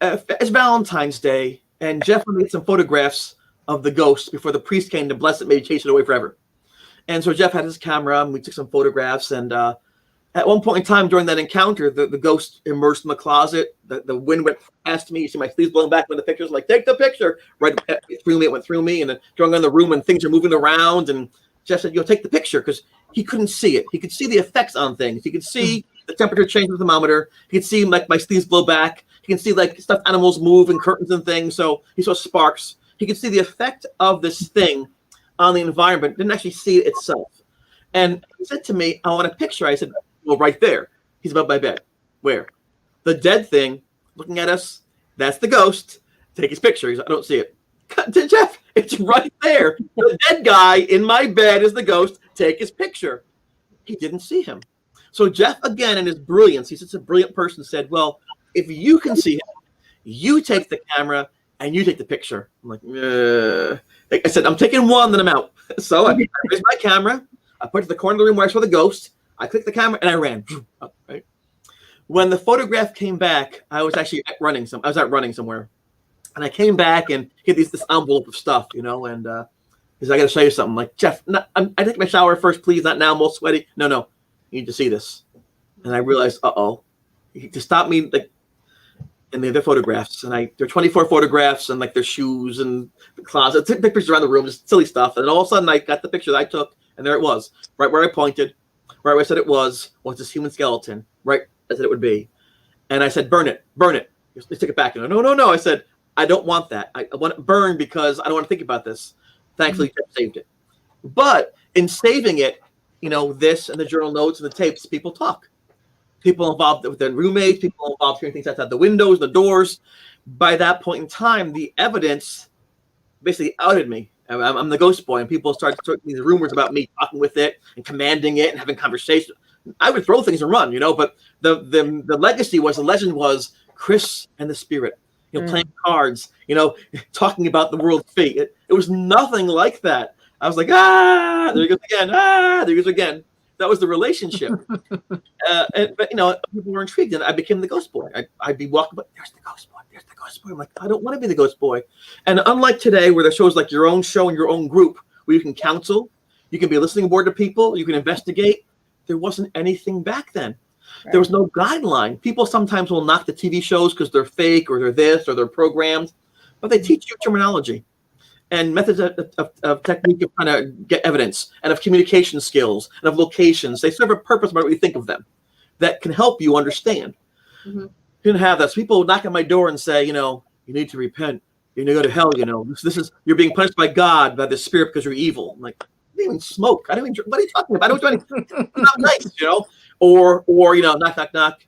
it's Valentine's Day, and Jeff made some photographs of the ghost before the priest came to bless it, maybe chase it away forever. And so Jeff had his camera, and we took some photographs. And at one point in time during that encounter, the ghost emerged from the closet. The wind went past me. You see my sleeves blowing back with the pictures. I'm like, take the picture. Right through me, it went through me. And then going on the room, and things are moving around. And Jeff said, take the picture, because he couldn't see it. He could see the effects on things. He could see the temperature change with the thermometer. He could see like my sleeves blow back. He can see like stuffed animals move and curtains and things. So he saw sparks. He could see the effect of this thing on the environment, didn't actually see it itself. And he said to me, I want a picture. I said, well, right there. He's above my bed. Where? The dead thing looking at us. That's the ghost. Take his picture. He's like, I don't see it. Jeff, it's right there. The dead guy in my bed is the ghost. Take his picture. He didn't see him. So Jeff, again, in his brilliance, he's such a brilliant person, said, well, if you can see him, you take the camera and you take the picture. I'm like, I said, I'm taking one, then I'm out. So I raised my camera. I put it to the corner of the room where I saw the ghost. I clicked the camera and I ran. Right. When the photograph came back, I was actually running somewhere. And I came back and he had this envelope of stuff, and he said, I got to show you something. I'm like, Jeff, I take my shower first, please. Not now. I'm all sweaty. No. You need to see this. And I realized, to stop me, like, and they're photographs, and there are 24 photographs, and like their shoes and the closet. I took pictures around the room, just silly stuff. And all of a sudden, I got the picture that I took, and there it was, right where I pointed, right where I said it was this human skeleton, right as it would be. And I said, burn it. Let's take it back. And no. I said, I don't want that. I want it burned because I don't want to think about this. Thankfully, Jeff saved it. But in saving it, this and the journal notes and the tapes, people talk. People involved with their roommates, people involved hearing things outside the windows, the doors. By that point in time, the evidence basically outed me. I'm the ghost boy, and people started these rumors about me talking with it and commanding it and having conversations. I would throw things and run, but the legacy was, the legend was Chris and the spirit, playing cards, talking about the world's fate. It was nothing like that. I was like, there he goes again. There he goes again. That was the relationship. But people were intrigued, and I became the ghost boy. I'd be walking, but there's the ghost boy. There's the ghost boy. I'm like, I don't want to be the ghost boy. And unlike today, where the show's like your own show and your own group, where you can counsel, you can be a listening board to people, you can investigate. There wasn't anything back then. Right. There was no guideline. People sometimes will knock the TV shows because they're fake or they're this or they're programmed, but they teach you terminology and methods of technique of trying to get evidence, and of communication skills, and of locations. They serve a purpose by what you think of them that can help you understand. Mm-hmm. Didn't have that. So people would knock on my door and say, you need to repent. You're going to go to hell, This is, you're being punished by God, by the spirit, because you're evil. I'm like, I don't even smoke. I don't even drink. What are you talking about? I don't do anything. It's not nice, Or knock.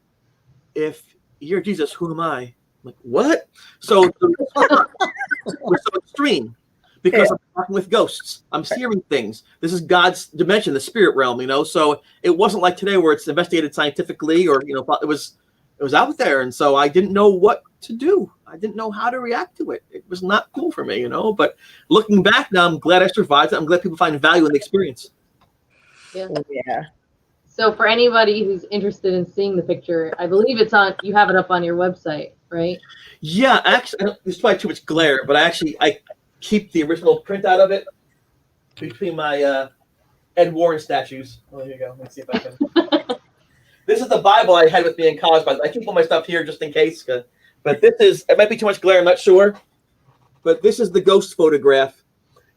If you're Jesus, who am I? I'm like, what? So we're so extreme. Because I'm talking with ghosts. I'm hearing things. This is God's dimension, the spirit realm, So it wasn't like today where it's investigated scientifically or, it was out there. And so I didn't know what to do. I didn't know how to react to it. It was not cool for me, But looking back now, I'm glad I survived it. I'm glad people find value in the experience. Yeah. So for anybody who's interested in seeing the picture, I believe you have it up on your website, right? Yeah, actually, there's probably too much glare, but I keep the original print out of it between my Ed Warren statues. Oh, here you go. Let's see if I can. This is is the Bible I had with me in college. But I keep all my stuff here just in case. But this is, it might be too much glare. I'm not sure. But this is the ghost photograph.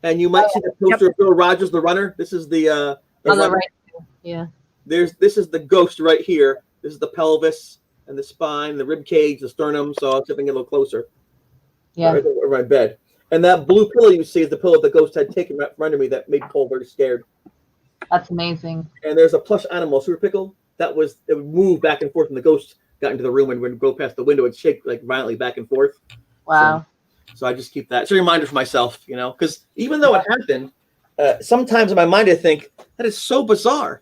And you might see the poster of Bill Rogers, the runner. This is the on the right. Yeah. This is the ghost right here. This is the pelvis and the spine, the rib cage, the sternum. So I'll see if I can get a little closer. Yeah. Right over my bed. And that blue pillow you see is the pillow the ghost had taken right from under me that made Paul very scared. That's amazing. And there's a plush animal, Super Pickle. It would move back and forth when the ghost got into the room and would go past the window and shake like violently back and forth. Wow. So I just keep that. It's a reminder for myself, because even though it happened, sometimes in my mind I think that is so bizarre.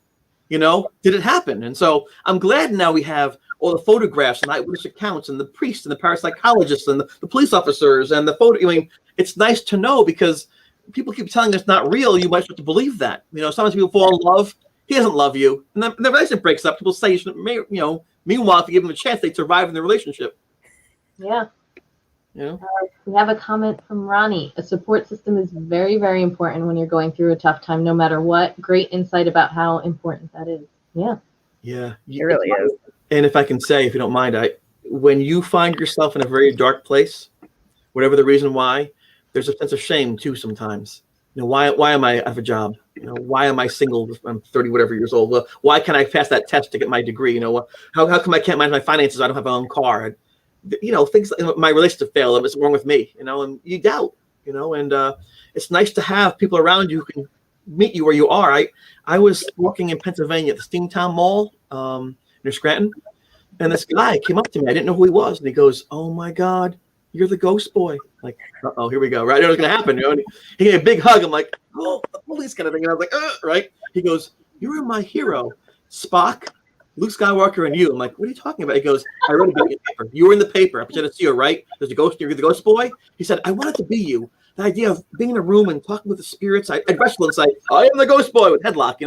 Did it happen? And so I'm glad now we have all the photographs and eyewitness accounts and the priests and the parapsychologists and the police officers and the photo. I mean, it's nice to know because people keep telling us it's not real. You might start to believe that. Sometimes people fall in love. He doesn't love you. And then the relationship breaks up. People say, meanwhile, if you give them a chance, they survive in the relationship. Yeah. We have a comment from Ronnie. A support system is very, very important when you're going through a tough time, no matter what. Great insight about how important that is. Yeah. Yeah. It really is. And if I can say, if you don't mind, when you find yourself in a very dark place, whatever the reason why, there's a sense of shame too sometimes. Why am I have a job? Why am I single? I'm 30 whatever years old. Well, why can't I pass that test to get my degree? How come I can't manage my finances? I don't have my own car. Things like my relationship failed. What's wrong with me? And you doubt. And it's nice to have people around you who can meet you where you are. I was walking in Pennsylvania at the Steamtown Mall near Scranton, and this guy came up to me. I didn't know who he was, and he goes, "Oh my God, you're the ghost boy!" Like, oh, here we go. Right, I know what's gonna happen. And he gave me a big hug. I'm like, "Oh, the police kind of thing." And I was like, right. He goes, "You are my hero, Spock, Luke Skywalker, and you." I'm like, "What are you talking about?" He goes, "I read about you in the paper. You were in the paper. I presented to you, right? There's a ghost. You're the ghost boy." He said, "I wanted to be you. The idea of being in a room and talking with the spirits. I'd wrestle and say, I am the ghost boy with headlock.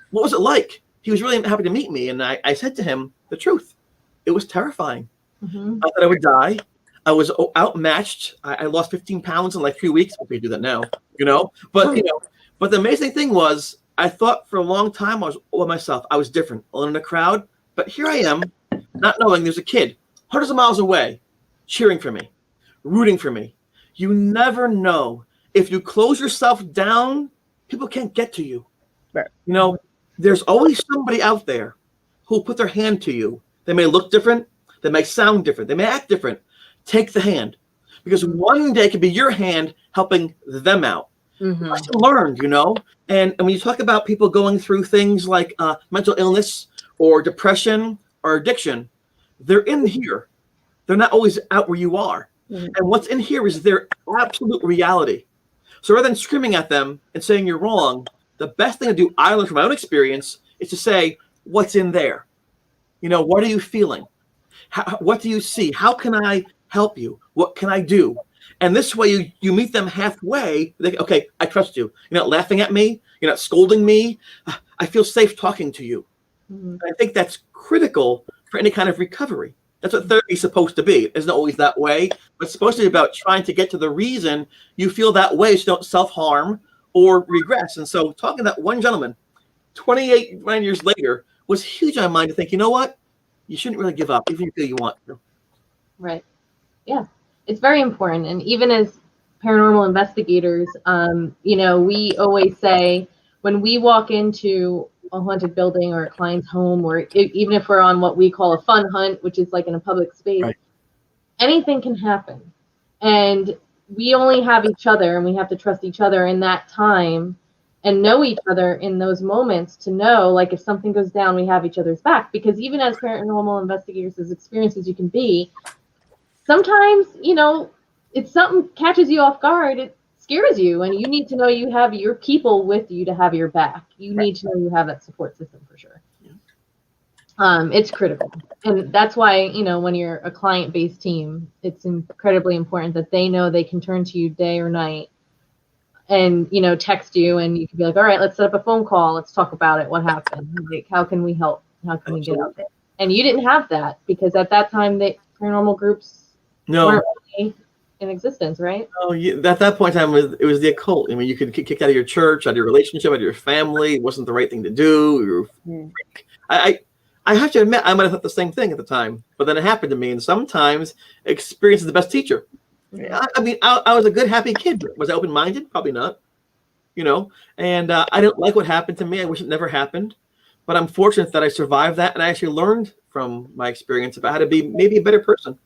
What was it like?" He was really happy to meet me, and I said to him the truth. It was terrifying. Mm-hmm. I thought I would die. I was outmatched. I lost 15 pounds in like 3 weeks. If we do that now, But but the amazing thing was, I thought for a long time I was all by myself. I was different, alone in a crowd. But here I am, not knowing there's a kid hundreds of miles away, cheering for me, rooting for me. You never know. If you close yourself down, people can't get to you. Right. There's always somebody out there who will put their hand to you. They may look different. They may sound different. They may act different. Take the hand, because one day it could be your hand helping them out. Mm-hmm. Lesson learned, And when you talk about people going through things like mental illness or depression or addiction, they're in here. They're not always out where you are. Mm-hmm. And what's in here is their absolute reality. So rather than screaming at them and saying you're wrong, the best thing to do, I learned from my own experience, is to say, what's in there? What are you feeling? What do you see? How can I help you? What can I do? And this way you meet them halfway. Okay, I trust you. You're not laughing at me. You're not scolding me. I feel safe talking to you. Mm-hmm. I think that's critical for any kind of recovery. That's what therapy is supposed to be. It's not always that way, but it's supposed to be about trying to get to the reason you feel that way so you don't self-harm or regress. And so talking to that one gentleman 28 years later was huge on my mind to think, you know what? You shouldn't really give up, even if you feel you want to. Right. Yeah. It's very important. And even as paranormal investigators, we always say when we walk into a haunted building or a client's home, or even if we're on what we call a fun hunt, which is like in a public space, right, anything can happen. And we only have each other, and we have to trust each other in that time and know each other in those moments to know, like, if something goes down, we have each other's back. Because even as paranormal investigators, as experienced as you can be, sometimes, if something catches you off guard, it scares you, and you need to know you have your people with you to have your back. You need to know you have that support system for sure. Yeah. It's critical. And that's why, when you're a client-based team, it's incredibly important that they know they can turn to you day or night and, text you, and you can be like, all right, let's set up a phone call. Let's talk about it. What happened? Like, how can we help? How can we get out there? And you didn't have that, because at that time, the paranormal groups weren't really in existence, right? Oh, at that point in time, it was the occult. I mean, you could get kicked out of your church, out of your relationship, out of your family. It wasn't the right thing to do. I have to admit, I might have thought the same thing at the time, but then it happened to me. And sometimes experience is the best teacher. I mean, I was a good, happy kid. Was I open-minded? Probably not. And I didn't like what happened to me. I wish it never happened. But I'm fortunate that I survived that, and I actually learned from my experience about how to be maybe a better person.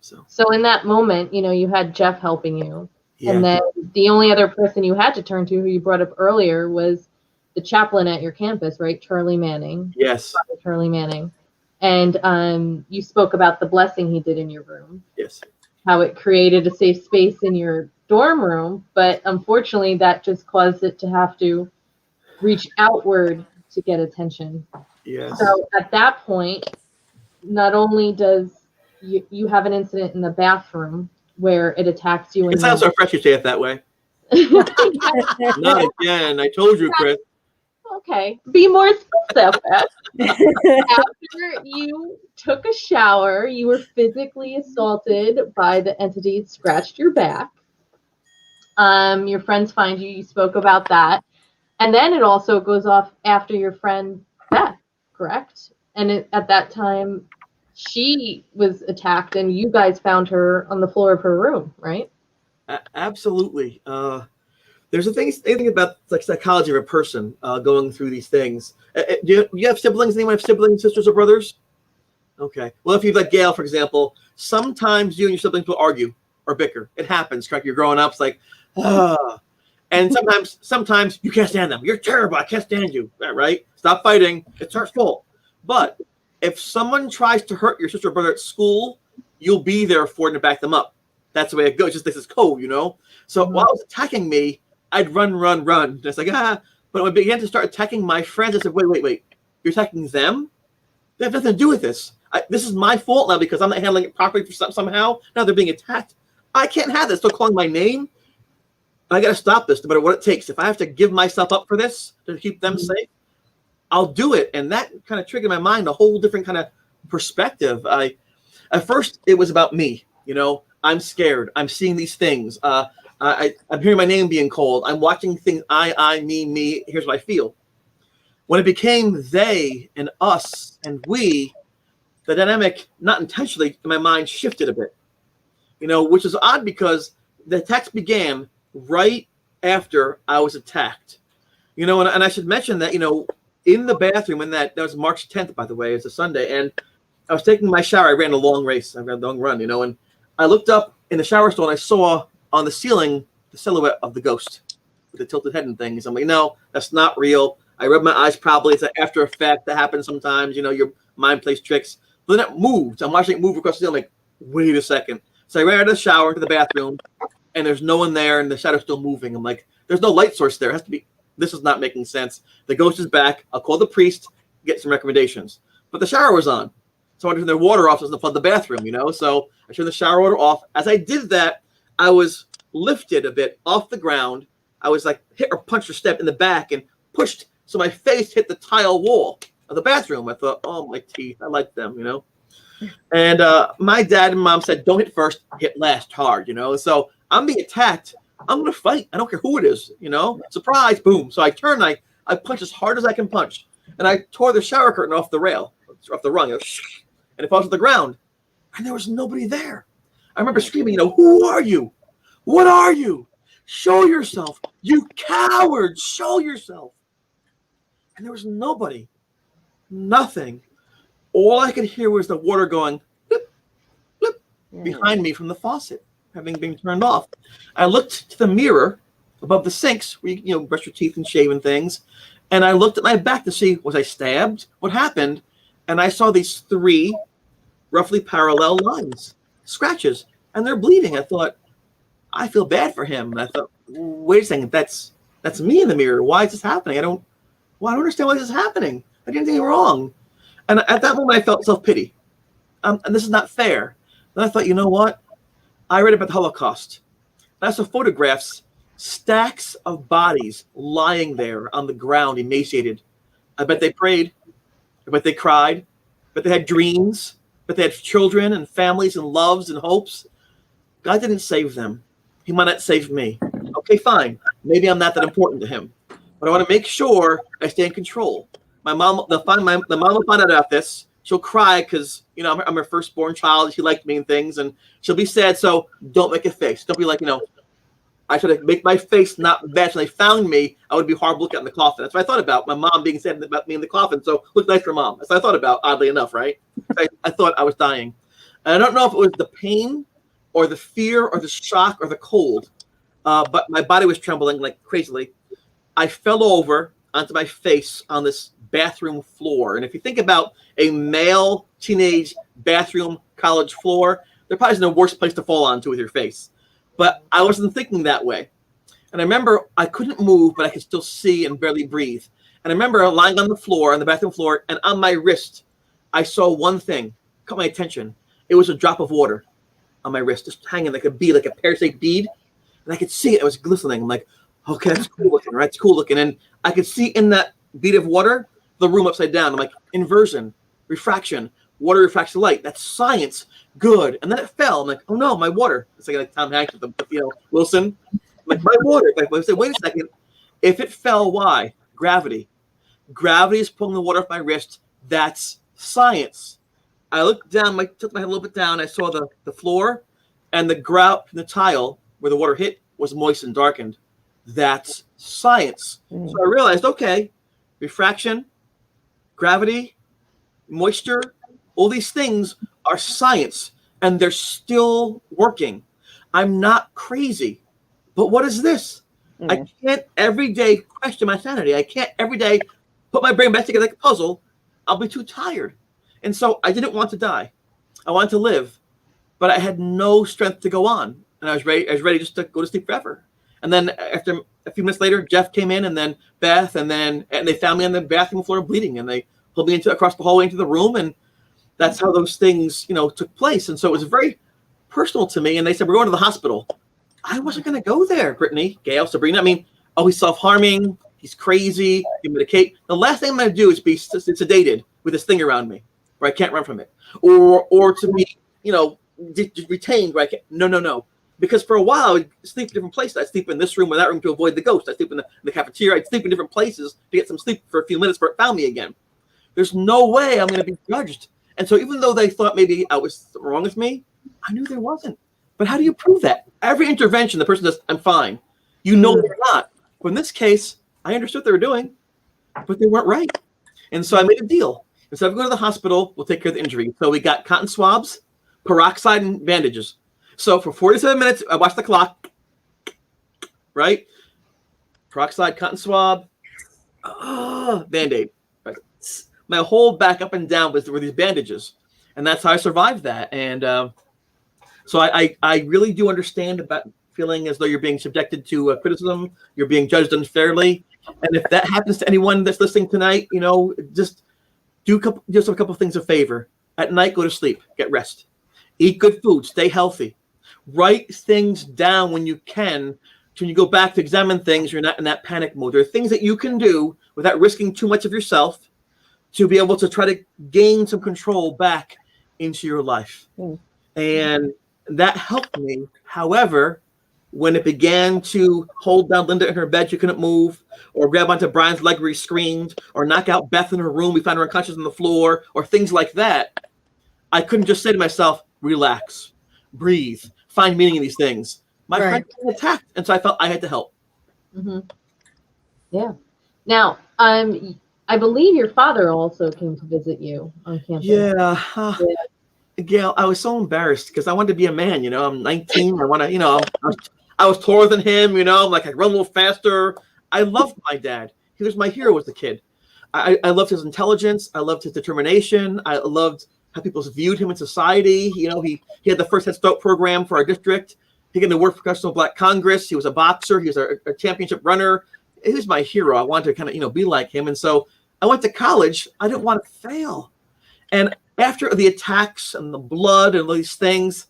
So in that moment, you had Jeff helping you. Yeah. And then the only other person you had to turn to, who you brought up earlier, was the chaplain at your campus, right? Charlie Manning. Yes. Charlie Manning. And you spoke about the blessing he did in your room. Yes. How it created a safe space in your dorm room, but unfortunately that just caused it to have to reach outward to get attention. Yes. So at that point, not only does you have an incident in the bathroom where it attacks you. It sounds so fresh you say it that way. Not again. I told you, Chris. Okay. Be more specific. After you took a shower, you were physically assaulted by the entity that scratched your back. Your friends find you. You spoke about that. And then it also goes off after your friend Beth, correct? And at that time, she was attacked, and you guys found her on the floor of her room, right? Absolutely. There's a thing about like psychology of a person going through these things. Do you have siblings? Anyone have siblings, sisters, or brothers? Okay. Well, if you've like Gail, for example, sometimes you and your siblings will argue or bicker. It happens, correct? You're growing up, it's like, and sometimes you can't stand them. You're terrible. I can't stand you. Right? Stop fighting. It's our fault. But if someone tries to hurt your sister or brother at school, you'll be there for them to back them up. That's the way it goes. Just this is code, So while it was attacking me, I'd run. Just like, But when it began to start attacking my friends, I said, wait. You're attacking them? They have nothing to do with this. This is my fault now because I'm not handling it properly somehow. Now they're being attacked. I can't have this. They're calling my name. I got to stop this no matter what it takes. If I have to give myself up for this to keep them safe, I'll do it. And that kind of triggered my mind, a whole different kind of perspective. At first, it was about me. I'm scared. I'm seeing these things. I'm hearing my name being called. I'm watching things. I, me. Here's what I feel. When it became they and us and we, the dynamic, not intentionally, in my mind shifted a bit. Which is odd because the attacks began right after I was attacked. And I should mention that, in the bathroom, and that was March 10th, by the way, it's a Sunday, and I was taking my shower. I ran a long race. I ran a long run, and I looked up in the shower stall and I saw on the ceiling the silhouette of the ghost with the tilted head and things. I'm like, no, that's not real. I rubbed my eyes probably. It's an after effect that happens sometimes. Your mind plays tricks. But then it moved. I'm watching it move across the ceiling. Like, wait a second. So I ran out of the shower to the bathroom, and there's no one there, and the shadow's still moving. I'm like, there's no light source there. It has to be. This is not making sense. The ghost is back. I'll call the priest, get some recommendations. But the shower was on. So I turned the water off so it doesn't flood the bathroom, So I turned the shower water off. As I did that, I was lifted a bit off the ground. I was like hit or punched or stepped in the back and pushed. So my face hit the tile wall of the bathroom. I thought, oh, my teeth. I like them, And my dad and mom said, don't hit first, hit last hard, So I'm being attacked. I'm going to fight. I don't care who it is, Surprise, boom. So I turn, I punch as hard as I can punch. And I tore the shower curtain off the rail, off the rung. And it falls to the ground. And there was nobody there. I remember screaming, who are you? What are you? Show yourself. You coward. Show yourself. And there was nobody. Nothing. All I could hear was the water going blip, blip, behind me from the faucet, having been turned off. I looked to the mirror above the sinks where you brush your teeth and shave and things. And I looked at my back to see, was I stabbed? What happened? And I saw these 3 roughly parallel lines, scratches, and they're bleeding. I thought, I feel bad for him. And I thought, wait a second, that's me in the mirror. Why is this happening? I don't understand why this is happening. I did anything wrong. And at that moment, I felt self-pity. And this is not fair. Then I thought, you know what? I read about the Holocaust. And I saw photographs, stacks of bodies lying there on the ground, emaciated. I bet they prayed. I bet they cried. I bet they had dreams. I bet they had children and families and loves and hopes. God didn't save them. He might not save me. Okay, fine. Maybe I'm not that important to him. But I want to make sure I stay in control. the mom will find out about this. She'll cry because, you know, I'm her firstborn child. She liked me and things, and she'll be sad. So don't make a face. Don't be like, you know, I should make my face not bad. When they found me, I would be horrible looking in the coffin. That's what I thought about. My mom being sad about me in the coffin. So look nice for mom. That's what I thought about, oddly enough, right? I thought I was dying. And I don't know if it was the pain or the fear or the shock or the cold, but my body was trembling like crazily. I fell over onto my face on this bathroom floor. And if you think about a male teenage bathroom college floor, they're probably the worst place to fall onto with your face. But I wasn't thinking that way. And I remember I couldn't move, but I could still see and barely breathe. And I remember lying on the floor, on the bathroom floor, and on my wrist, I saw one thing, caught my attention. It was a drop of water on my wrist, just hanging like a bead, like a pear-shaped bead. And I could see it. It was glistening. I'm like, okay, that's cool looking, right? It's cool looking. And I could see in that bead of water, the room upside down. I'm like, inversion, refraction, water refracts light. That's science. Good. And then it fell. I'm like, oh no, my water. It's like Tom Hanks with the, you know, Wilson. I'm like, my water. Like, I said, wait a second. If it fell, why? Gravity. Gravity is pulling the water off my wrist. That's science. I looked down, took my head a little bit down. I saw the floor and the grout and the tile where the water hit was moist and darkened. That's science. So I realized, okay, refraction, gravity, moisture, all these things are science, and they're still working. I'm not crazy. But what is this? I can't every day question my sanity. I can't every day put my brain back together like a puzzle. I'll be too tired. And so I didn't want to die. I wanted to live, but I had no strength to go on. And I was ready just to go to sleep forever. And then after a few minutes later, Jeff came in, and then Beth, and they found me on the bathroom floor bleeding, and they pulled me across the hallway into the room, and that's how those things, you know, took place. And so it was very personal to me. And they said, we're going to the hospital. I wasn't going to go there, Brittany, Gail, Sabrina. I mean, oh, he's self-harming. He's crazy. Give me the cake. The last thing I'm going to do is be sedated with this thing around me where I can't run from it, or to be, you know, retained where I can't. No. Because for a while, I would sleep in different places. I'd sleep in this room or that room to avoid the ghost. I'd sleep in the cafeteria. I'd sleep in different places to get some sleep for a few minutes before it found me again. There's no way I'm going to be judged. And so even though they thought maybe I was wrong with me, I knew there wasn't. But how do you prove that? Every intervention, the person says, I'm fine. You know they're not. But in this case, I understood what they were doing, but they weren't right. And so I made a deal. Instead of going to the hospital, we'll take care of the injury. So we got cotton swabs, peroxide, and bandages. So for 47 minutes, I watched the clock, right? Peroxide, cotton swab, Band-Aid. Right? My whole back up and down were these bandages. And that's how I survived that. And so I really do understand about feeling as though you're being subjected to criticism, you're being judged unfairly. And if that happens to anyone that's listening tonight, you know, just do a couple things a favor. At night, go to sleep, get rest. Eat good food, stay healthy. Write things down when you can. So when you go back to examine things, you're not in that panic mode. There are things that you can do without risking too much of yourself to be able to try to gain some control back into your life. And that helped me. However, when it began to hold down Linda in her bed, she couldn't move, or grab onto Brian's leg where he screamed, or knock out Beth in her room, we found her unconscious on the floor, or things like that, I couldn't just say to myself, relax, breathe, find meaning in these things. My friend was attacked, and so I felt I had to help. Yeah. Now, I believe your father also came to visit you on campus. Yeah. Gail, I was so embarrassed because I wanted to be a man, you know. I'm 19. I want to, you know, I was taller than him, you know. Like I run a little faster. I loved my dad. He was my hero as a kid. I loved his intelligence. I loved his determination. I loved how people viewed him in society. You know, he had the first Head Start program for our district. He got to work for Congressional Black Congress. He was a boxer. He was a championship runner. He was my hero. I wanted to kind of, you know, be like him. And so I went to college. I didn't want to fail. And after the attacks and the blood and all these things,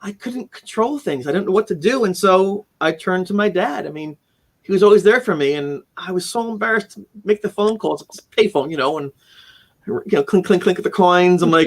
I couldn't control things. I didn't know what to do. And so I turned to my dad. I mean, he was always there for me. And I was so embarrassed to make the phone calls. It's a payphone, you know, and, you know, clink, clink, clink at the coins. I'm like,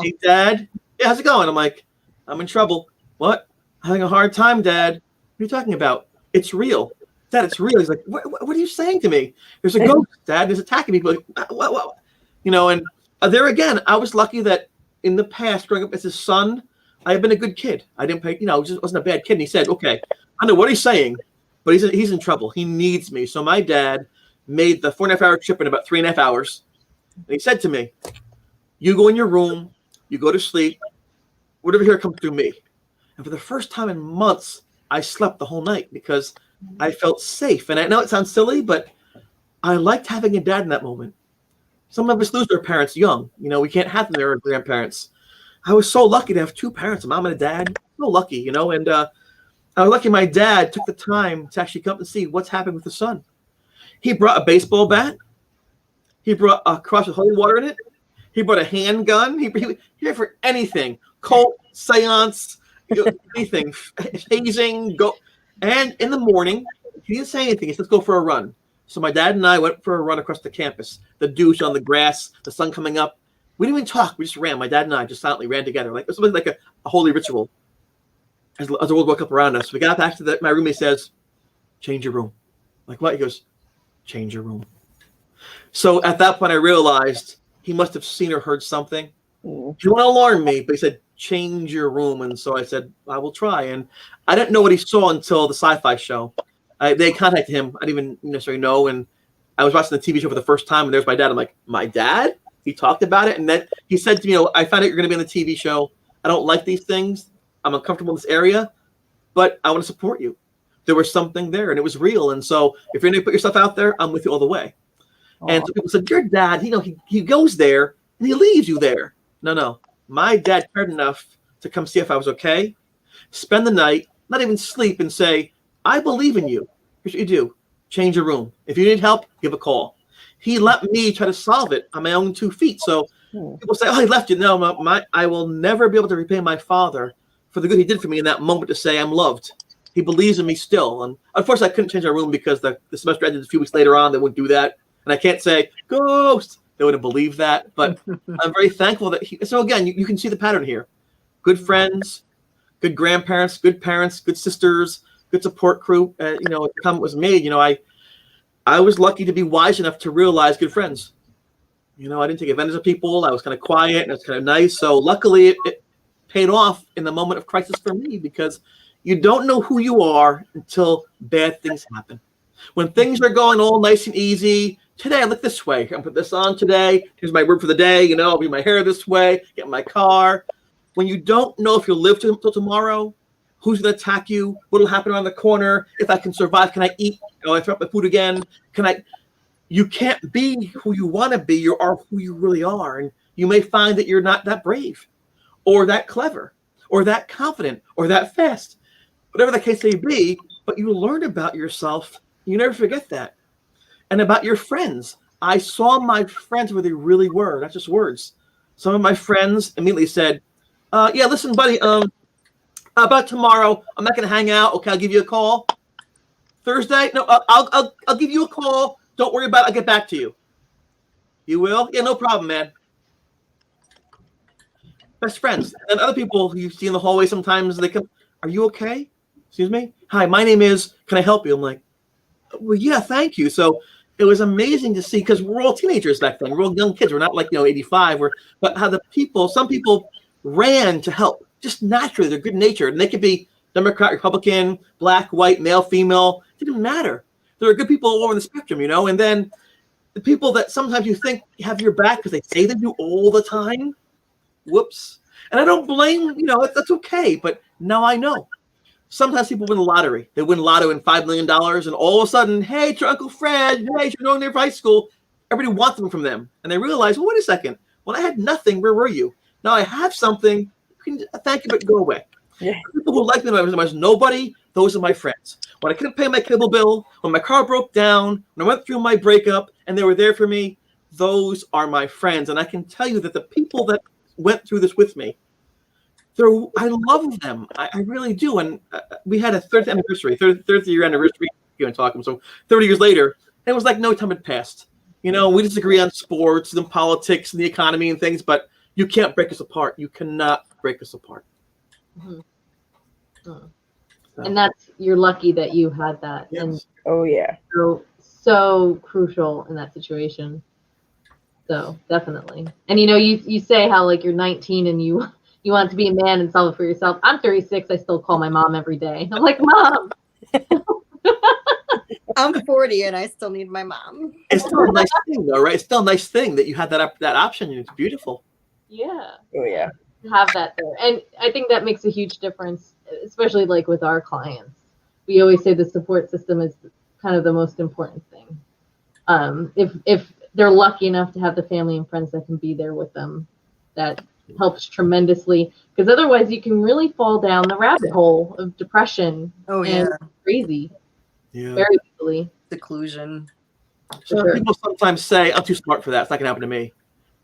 hey, Dad. Yeah, how's it going? I'm like, I'm in trouble. What? Having a hard time, Dad. What are you talking about? It's real. Dad, it's real. He's like, what are you saying to me? There's a ghost, Dad. There's attacking me. Like, what? You know, and there again, I was lucky that in the past, growing up as his son, I had been a good kid. I didn't pay, just wasn't a bad kid. And he said, okay, I know what he's saying, but he's in trouble. He needs me. So my dad made the 4.5-hour trip in about 3.5 hours. And he said to me, you go in your room, you go to sleep, whatever here comes through me. And for the first time in months, I slept the whole night because I felt safe. And I know it sounds silly, but I liked having a dad in that moment. Some of us lose their parents young. We can't have them, their grandparents. I was so lucky to have two parents, a mom and a dad. So lucky, and I was lucky my dad took the time to actually come and see what's happened with his son. He brought a baseball bat. He brought a cross with holy water in it. He brought a handgun. He here for anything, cult, seance, anything, hazing, go. And in the morning, he didn't say anything. He said, let's go for a run. So my dad and I went for a run across the campus, the douche on the grass, the sun coming up. We didn't even talk. We just ran. My dad and I just silently ran together. Like it was something like a holy ritual. As the world woke up around us, we got back to my roommate says, change your room. Like what? He goes, change your room. So at that point, I realized he must have seen or heard something. He didn't want to alarm me, but he said, change your room. And so I said, I will try. And I didn't know what he saw until the Syfy show. They contacted him. I didn't even necessarily know. And I was watching the TV show for the first time, and there's my dad. I'm like, my dad? He talked about it. And then he said to me, I found out you're going to be on the TV show. I don't like these things. I'm uncomfortable in this area, but I want to support you. There was something there, and it was real. And so if you're going to put yourself out there, I'm with you all the way. Aww. And so people said, your dad, he goes there, and he leaves you there. No. My dad cared enough to come see if I was okay, spend the night, not even sleep, and say, I believe in you. Here's what you do. Change your room. If you need help, give a call. He let me try to solve it on my own 2 feet. So people say, oh, he left you. No, I will never be able to repay my father for the good he did for me in that moment to say I'm loved. He believes in me still. And unfortunately, I couldn't change our room because the semester ended a few weeks later on. They wouldn't do that. And I can't say, ghost. They wouldn't believe that. But I'm very thankful that so again, you can see the pattern here. Good friends, good grandparents, good parents, good sisters, good support crew. The comment was made. I was lucky to be wise enough to realize good friends. I didn't take advantage of people. I was kind of quiet and it was kind of nice. So luckily it paid off in the moment of crisis for me because you don't know who you are until bad things happen. When things are going all nice and easy, today I look this way. I'm going to put this on today. Here's my word for the day. I'll do my hair this way, get in my car. When you don't know if you'll live till tomorrow, who's going to attack you? What will happen around the corner? If I can survive, can I eat? I throw up my food again? You can't be who you want to be. You are who you really are. And you may find that you're not that brave or that clever or that confident or that fast, whatever the case may be, but you learn about yourself. You never forget that. And about your friends. I saw my friends where they really were, not just words. Some of my friends immediately said, yeah, listen, buddy, about tomorrow, I'm not going to hang out. Okay, I'll give you a call. Thursday? No, I'll give you a call. Don't worry about it. I'll get back to you. You will? Yeah, no problem, man. Best friends. And other people who you see in the hallway sometimes, they come, are you okay? Excuse me? Hi, my name is, can I help you? I'm like, well, yeah, thank you. So it was amazing to see, because we're all teenagers back then. We're all young kids. We're not like, 85. But how some people ran to help. Just naturally, they're good natured. And they could be Democrat, Republican, black, white, male, female. It didn't matter. There are good people all over the spectrum, And then the people that sometimes you think have your back because they say they do all the time. Whoops. And I don't blame, that's okay. But now I know. Sometimes people win the lottery. They win lotto in $5 million. And all of a sudden, hey, it's your Uncle Fred. Hey, you're going there for high school. Everybody wants them from them. And they realize, well, wait a second. When I had nothing, where were you? Now I have something. Thank you, but go away. Yeah. People who like me when I was nobody, those are my friends. When I couldn't pay my cable bill, when my car broke down, when I went through my breakup, and they were there for me, those are my friends. And I can tell you that the people that went through this with me, I love them. I really do. And we had a 30th anniversary, 30th year anniversary. You're talking. So 30 years later, it was like no time had passed. We disagree on sports and politics and the economy and things, but you can't break us apart. You cannot break us apart. Mm-hmm. And you're lucky that you had that. Yes. And Oh yeah. so crucial in that situation. So definitely. And you say how like you're 19 and you want to be a man and solve it for yourself. I'm 36. I still call my mom every day. I'm like, Mom. I'm 40 and I still need my mom. It's still a nice thing, though, right? It's still a nice thing that you had that option. It's beautiful. Yeah. Oh yeah. Have that there. And I think that makes a huge difference, especially like with our clients. We always say the support system is kind of the most important thing. If they're lucky enough to have the family and friends that can be there with them, that helps tremendously, because otherwise you can really fall down the rabbit hole of depression. Oh yeah. And crazy. Yeah. Very easily. Seclusion. So Sure. people sometimes say, I'm too smart for that. It's not going to happen to me.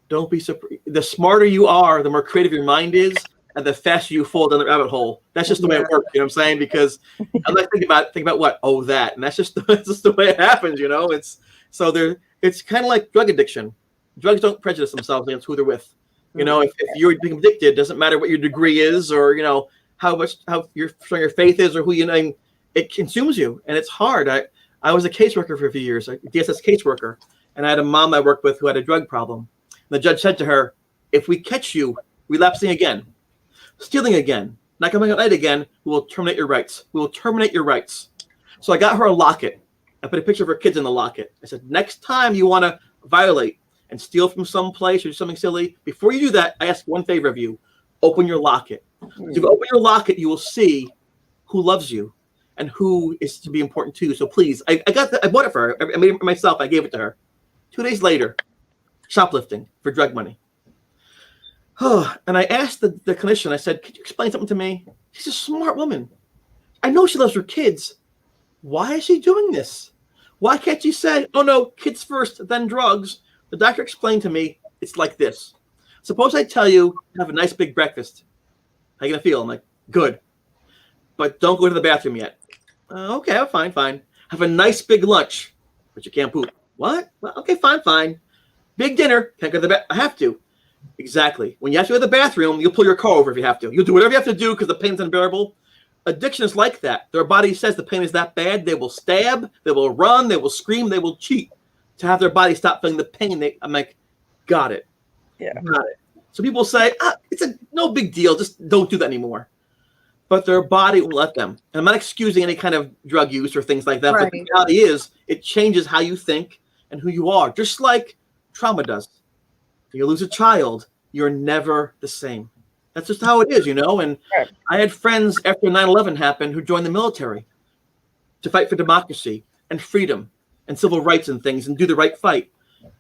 Don't be surprised. The smarter you are, the more creative your mind is, and the faster you fall down the rabbit hole. That's just the way it works. You know what I'm saying? Because I'm like, think about what? Oh, that. And that's just the way it happens, it's kind of like drug addiction. Drugs don't prejudice themselves against who they're with. If you're being addicted, it doesn't matter what your degree is or, how strong your faith is or who you know. It consumes you, and it's hard. I was a caseworker for a few years, a DSS caseworker, and I had a mom I worked with who had a drug problem. And the judge said to her, if we catch you relapsing again, stealing again, not coming at night again, we will terminate your rights. We will terminate your rights. So I got her a locket. I put a picture of her kids in the locket. I said, next time you want to violate and steal from some place or do something silly, before you do that, I ask one favor of you. Open your locket. If you open your locket, you will see who loves you and who is to be important to you. So please, I bought it for her. I made it myself. I gave it to her. 2 days later, shoplifting for drug money. And I asked the clinician, I said, could you explain something to me? She's a smart woman. I know she loves her kids. Why is she doing this? Why can't she say, oh no, kids first, then drugs? The doctor explained to me, it's like this. Suppose I tell you, have a nice big breakfast. How you gonna feel? I'm like, good. But don't go to the bathroom yet. Okay, fine. Have a nice big lunch, but you can't poop. What? Well, okay, fine. Big dinner, can't go to the bathroom. I have to. Exactly. When you have to go to the bathroom, you'll pull your car over if you have to. You'll do whatever you have to do because the pain's unbearable. Addiction is like that. Their body says the pain is that bad. They will stab, they will run, they will scream, they will cheat to have their body stop feeling the pain. I'm like, got it. Yeah. Got it. So people say, it's no big deal. Just don't do that anymore. But their body won't let them. And I'm not excusing any kind of drug use or things like that. Right. But the reality is it changes how you think and who you are, just like trauma does. You lose a child, you're never the same. That's just how it is, And right. I had friends after 9/11 happened who joined the military to fight for democracy and freedom and civil rights and things and do the right fight.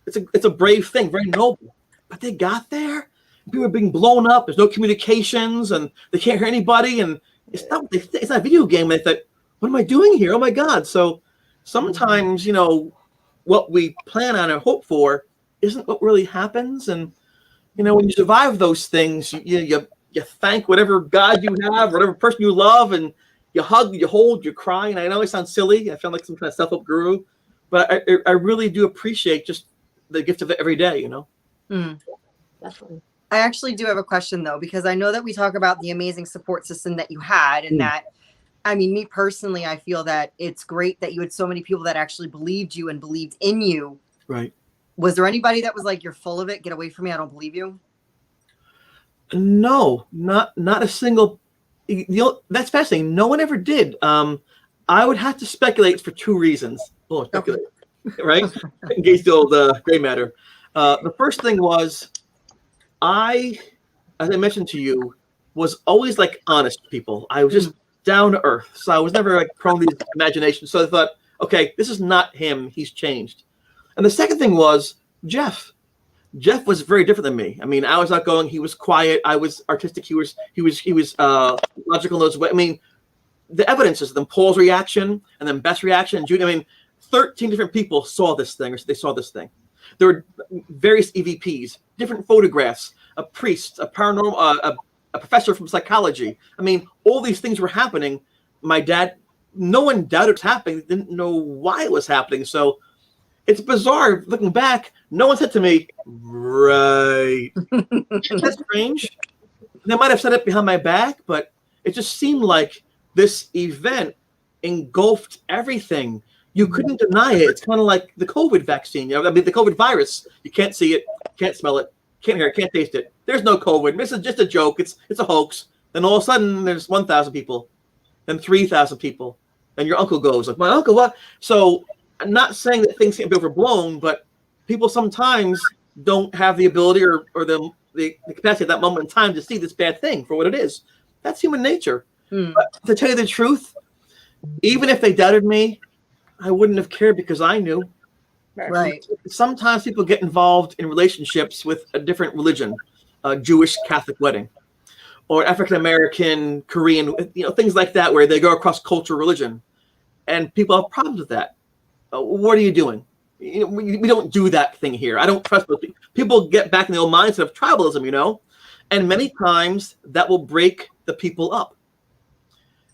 It's a brave thing, very noble. But they got there, people are being blown up. There's no communications, and they can't hear anybody. And it's not a video game. And they thought, what am I doing here? Oh my God! So sometimes, what we plan on and hope for isn't what really happens. And when you survive those things, you thank whatever God you have, whatever person you love, and you hug, you hold, you cry. And I know I sound silly. I sound like some kind of self-help guru, but I really do appreciate just the gift of it every day. Definitely. I actually do have a question though, because I know that we talk about the amazing support system that you had, and that, I mean, me personally, I feel that it's great that you had so many people that actually believed you and believed in you. Right. Was there anybody that was like, you're full of it, get away from me, I don't believe you? No, not a single. That's fascinating. No one ever did. I would have to speculate for two reasons. Oh, speculate, right? Engage the old gray matter. The first thing was, as I mentioned to you, was always like honest people. I was just down to earth. So I was never like prone to these imaginations. So I thought, okay, this is not him. He's changed. And the second thing was Jeff. Jeff was very different than me. I mean, I was outgoing. He was quiet. I was artistic. He was logical in those ways. I mean, the evidence is then Paul's reaction and then Beth's reaction. And Judy, I mean, 13 different people saw this thing, or they saw this thing. There were various EVPs, different photographs, a priest, a paranormal, a professor from psychology. I mean, all these things were happening. My dad, no one doubted it was happening. Didn't know why it was happening. So it's bizarre looking back. No one said to me, right. That's strange. They might have said it behind my back, but it just seemed like this event engulfed everything. You couldn't deny it. It's kind of like the COVID vaccine. You know, I mean, the COVID virus. You can't see it, can't smell it, can't hear it, can't taste it. There's no COVID. This is just a joke. It's a hoax. Then all of a sudden, there's 1,000 people, then 3,000 people. Then your uncle goes, like, my uncle, what? So I'm not saying that things can't be overblown, but people sometimes don't have the ability or the capacity at that moment in time to see this bad thing for what it is. That's human nature. But to tell you the truth, even if they doubted me, I wouldn't have cared because I knew. Right. Sometimes people get involved in relationships with a different religion, a Jewish Catholic wedding, or African American, Korean, things like that, where they go across culture, religion, and people have problems with that. What are you doing? We don't do that thing here. I don't trust those people. People get back in the old mindset of tribalism, and many times that will break the people up.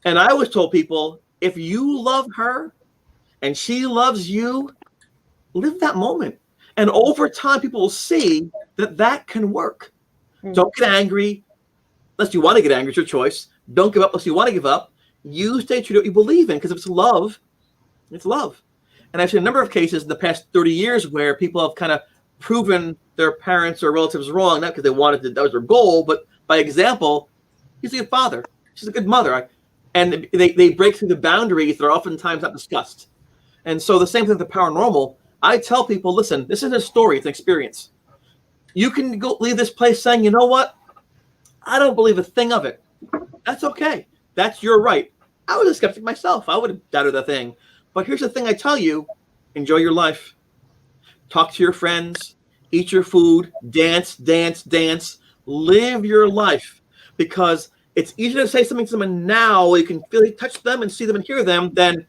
And I always told people, if you love her and she loves you, live that moment. And over time, people will see that can work. Don't get angry unless you want to get angry. It's your choice. Don't give up unless you want to give up. You stay true to what you believe in, because if it's love, it's love. And I've seen a number of cases in the past 30 years where people have kind of proven their parents or relatives wrong, not because they wanted to, that was their goal, but by example. He's a good father. She's a good mother. And they break through the boundaries that are oftentimes not discussed. And so the same thing with the paranormal. I tell people, listen, this isn't a story, it's an experience. You can go leave this place saying, you know what? I don't believe a thing of it. That's okay. That's your right. I was a skeptic myself. I would have doubted the thing. But here's the thing I tell you, enjoy your life. Talk to your friends, eat your food, dance, dance, dance. Live your life, because it's easier to say something to someone now, you can feel, touch them and see them and hear them, than,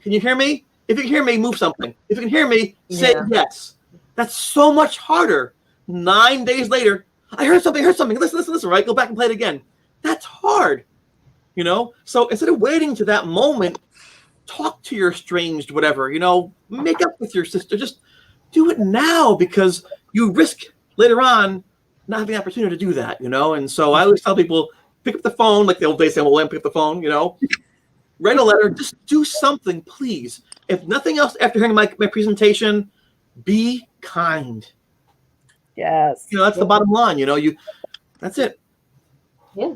can you hear me? If you can hear me, move something. If you can hear me, say yes. That's so much harder. 9 days later, I heard something. Listen, right? Go back and play it again. That's hard, So instead of waiting to that moment, talk to your estranged whatever, make up with your sister. Just do it now, because you risk later on not having the opportunity to do that, And so I always tell people, pick up the phone, like the old days saying, well, pick up the phone, write a letter, just do something, please. If nothing else, after hearing my presentation, be kind. Yes. That's the bottom line, that's it. Yeah.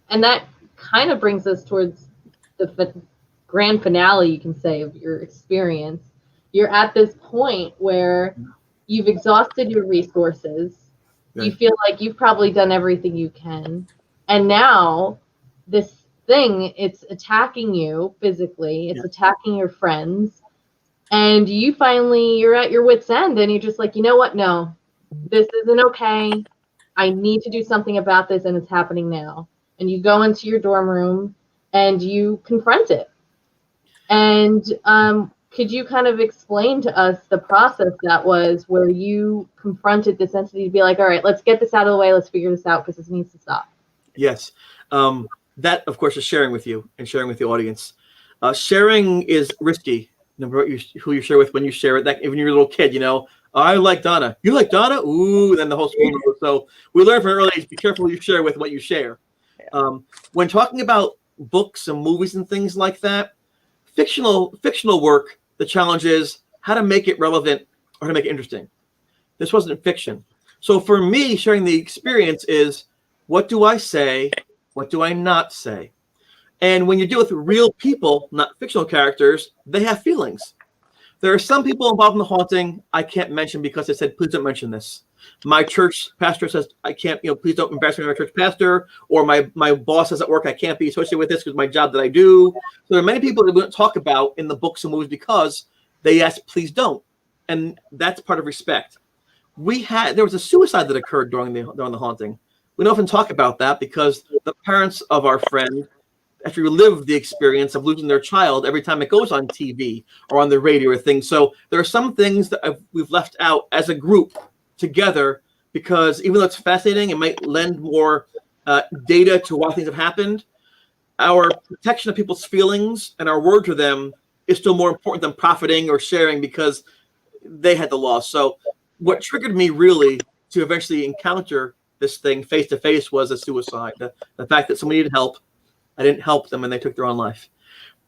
And that kind of brings us towards the grand finale, you can say, of your experience. You're at this point where you've exhausted your resources. Right. You feel like you've probably done everything you can. And now this thing, it's attacking you physically. It's attacking your friends. And you're at your wit's end, and you're just like, you know what? No, this isn't okay. I need to do something about this, and it's happening now. And you go into your dorm room and you confront it. And could you kind of explain to us the process that was, where you confronted this entity to be like, all right, let's get this out of the way. Let's figure this out, because this needs to stop. Yes. That, of course, is sharing with you and sharing with the audience. Sharing is risky. Number who you share with, when you share it. That even you're a little kid, I like Donna. You like Donna? Ooh, then the whole school knows. So we learn from an early age, be careful who you share with, what you share. When talking about books and movies and things like that, fictional work, the challenge is how to make it relevant or how to make it interesting. This wasn't fiction. So for me, sharing the experience is, what do I say? What do I not say? And when you deal with real people, not fictional characters, they have feelings. There are some people involved in the haunting I can't mention because they said, please don't mention this. My church pastor says, I can't, please don't embarrass me, my church pastor. Or my boss says at work, I can't be associated with this because my job that I do. So there are many people that we don't talk about in the books and movies because they ask, please don't. And that's part of respect. There was a suicide that occurred during the haunting. We don't often talk about that because the parents of our friend actually relive the experience of losing their child every time it goes on TV or on the radio or things. So there are some things that we've left out as a group together, because even though it's fascinating, it might lend more data to why things have happened. Our protection of people's feelings and our word to them is still more important than profiting or sharing because they had the loss. So what triggered me really to eventually encounter this thing face to face was a suicide. The fact that somebody needed help. I didn't help them and they took their own life.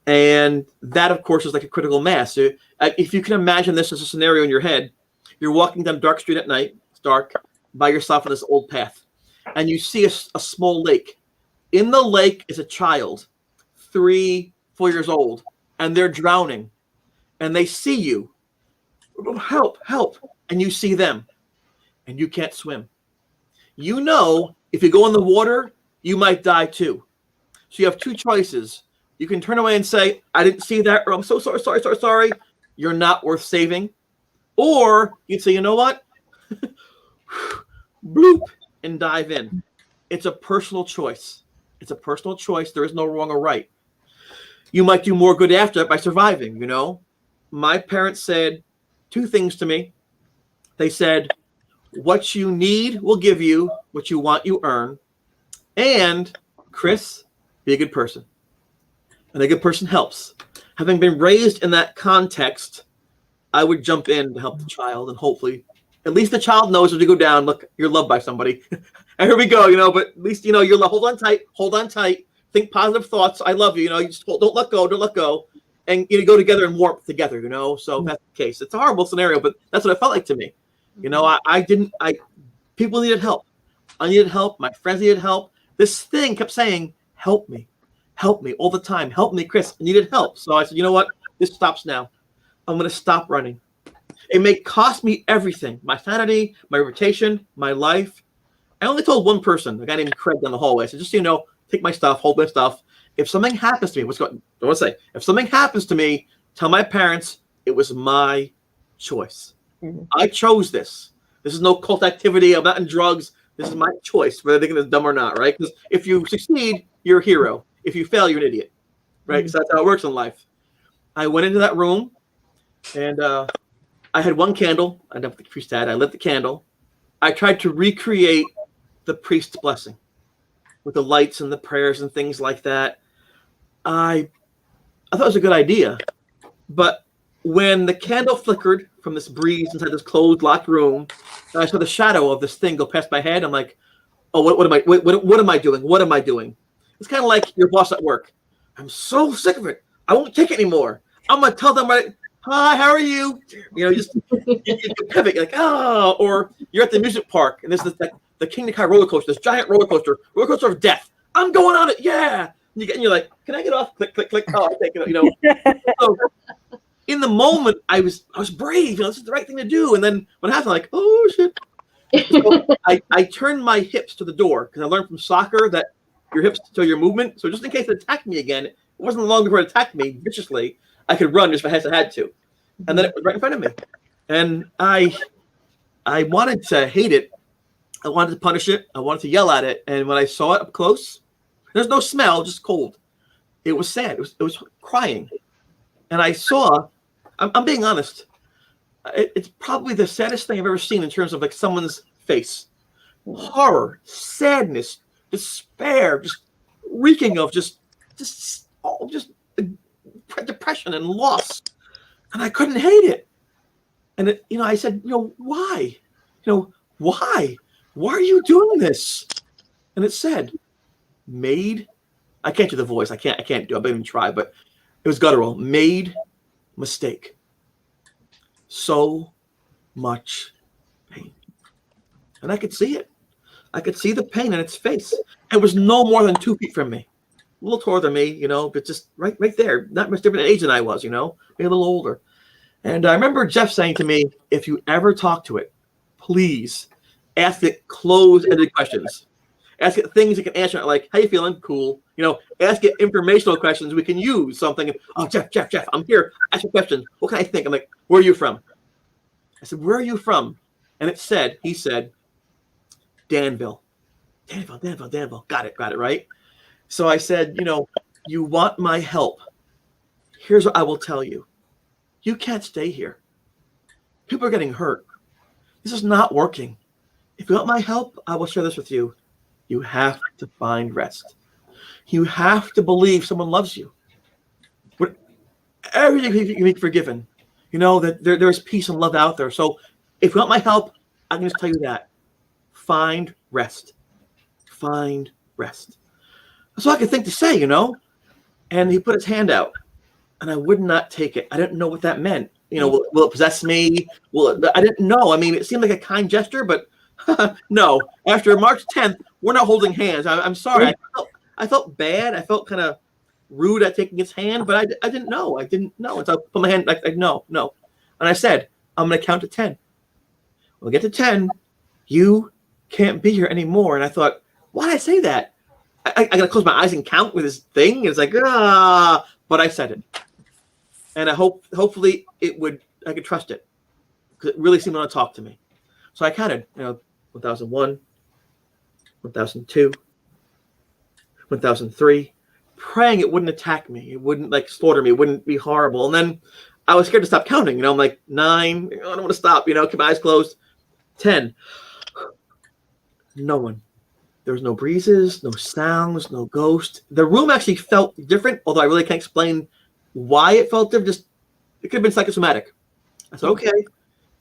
And that, of course, is like a critical mass. So, if you can imagine this as a scenario in your head, you're walking down dark street at night, it's dark, by yourself on this old path, and you see a small lake. In the lake is a child, 3, 4 years old, and they're drowning. And they see you. Help, help. And you see them. And you can't swim. You know, if you go in the water, you might die too. So you have 2 choices. You can turn away and say, I didn't see that, or I'm so sorry. You're not worth saving. Or you'd say, you know what? Bloop, and dive in. It's a personal choice. It's a personal choice. There is no wrong or right. You might do more good after that by surviving, you know? My parents said 2 things to me. They said, what you need will give you, what you want you earn. And, Chris, be a good person. And a good person helps. Having been raised in that context, I would jump in to help the child, and hopefully, at least the child knows as you go down, look, you're loved by somebody. And here we go, you know, but at least, you know, you're hold on tight, think positive thoughts. I love you, you know, you just don't let go. And you know, go together and warmth together, you know. So that's the case. It's a horrible scenario, but that's what it felt like to me. You know, people needed help. I needed help. My friends needed help. This thing kept saying, help me all the time. Help me, Chris. I needed help. So I said, you know what? This stops now. I'm going to stop running. It may cost me everything, my sanity, my reputation, my life. I only told one person, a guy named Craig down the hallway. I said, just so you know, take my stuff, hold my stuff. If something happens to me, if something happens to me, tell my parents it was my choice. Mm-hmm. I chose this. This is no cult activity. I'm not in drugs. This is my choice, whether they think it's dumb or not, right? Because if you succeed, you're a hero. If you fail, you're an idiot, right? Mm-hmm. So that's how it works in life. I went into that room, and I had one candle. I know what the priest had. I lit the candle. I tried to recreate the priest's blessing with the lights and the prayers and things like that. I thought it was a good idea. But when the candle flickered from this breeze inside this closed, locked room, and I saw the shadow of this thing go past my head, I'm like, oh, what am I doing? What am I doing? It's kind of like your boss at work. I'm so sick of it. I won't take it anymore. I'm going to tell them, right, hi, how are you? You know, just you pivot, like, oh, or you're at the music park, and there's the King of Kai roller coaster, this giant roller coaster of death. I'm going on it, yeah. And you're like, can I get off? Click, click, click. Oh, I take it, you know. So in the moment, I was brave. You know, this is the right thing to do. And then when it happened, I'm like, oh shit. So I turned my hips to the door because I learned from soccer that your hips tell your movement. So just in case it attacked me again, it wasn't long before it attacked me viciously. I could run just if I had to. And then it was right in front of me. And I wanted to hate it. I wanted to punish it. I wanted to yell at it. And when I saw it up close, there's no smell, just cold. It was sad. It was crying. And I saw, I'm being honest, it's probably the saddest thing I've ever seen in terms of like someone's face. Horror, sadness, despair, just reeking of just depression and loss. And I couldn't hate it. And I said, why? Why? Why are you doing this? And it said, made, I can't do the voice. I can't do it. I didn't even try, but it was guttural. Made mistake. So much pain. And I could see it. I could see the pain in its face. It was no more than 2 feet from me. A little taller than me, but just right there. Not much different age than I was, maybe a little older. And I remember Jeff saying to me, if you ever talk to it, please ask it closed-ended questions. Ask it things it can answer, like, how you feeling? Cool. Ask it informational questions we can use. Something, oh, Jeff, I'm here. Ask a question. What can I think? I'm like, where are you from? I said, where are you from? And he said, Danville. Danville. Got it, right? So I said, you want my help. Here's what I will tell you. You can't stay here. People are getting hurt. This is not working. If you want my help, I will share this with you. You have to find rest. You have to believe someone loves you. Everything you can be forgiven. That there's peace and love out there. So if you want my help, I can just tell you that. Find rest. Find rest. That's all I could think to say, And he put his hand out, and I would not take it. I didn't know what that meant. Will it possess me? I didn't know. I mean, it seemed like a kind gesture, but no. After March 10th, we're not holding hands. I'm sorry. I felt bad. I felt kind of rude at taking his hand, but I didn't know. I didn't know. And so I put my hand like no. And I said, I'm going to count to 10. When we get to 10, you can't be here anymore. And I thought, why did I say that? I got to close my eyes and count with this thing. It's like, but I said it. And I hopefully I could trust it, because it really seemed to want to talk to me. So I counted, 1001, 1002, 1003, praying it wouldn't attack me. It wouldn't slaughter me. It wouldn't be horrible. And then I was scared to stop counting. I'm like 9. I don't want to stop. Keep my eyes closed. 10. No one. There was no breezes, no sounds, no ghost. The room actually felt different, although I really can't explain why it felt different. Just it could have been psychosomatic. I said, okay, it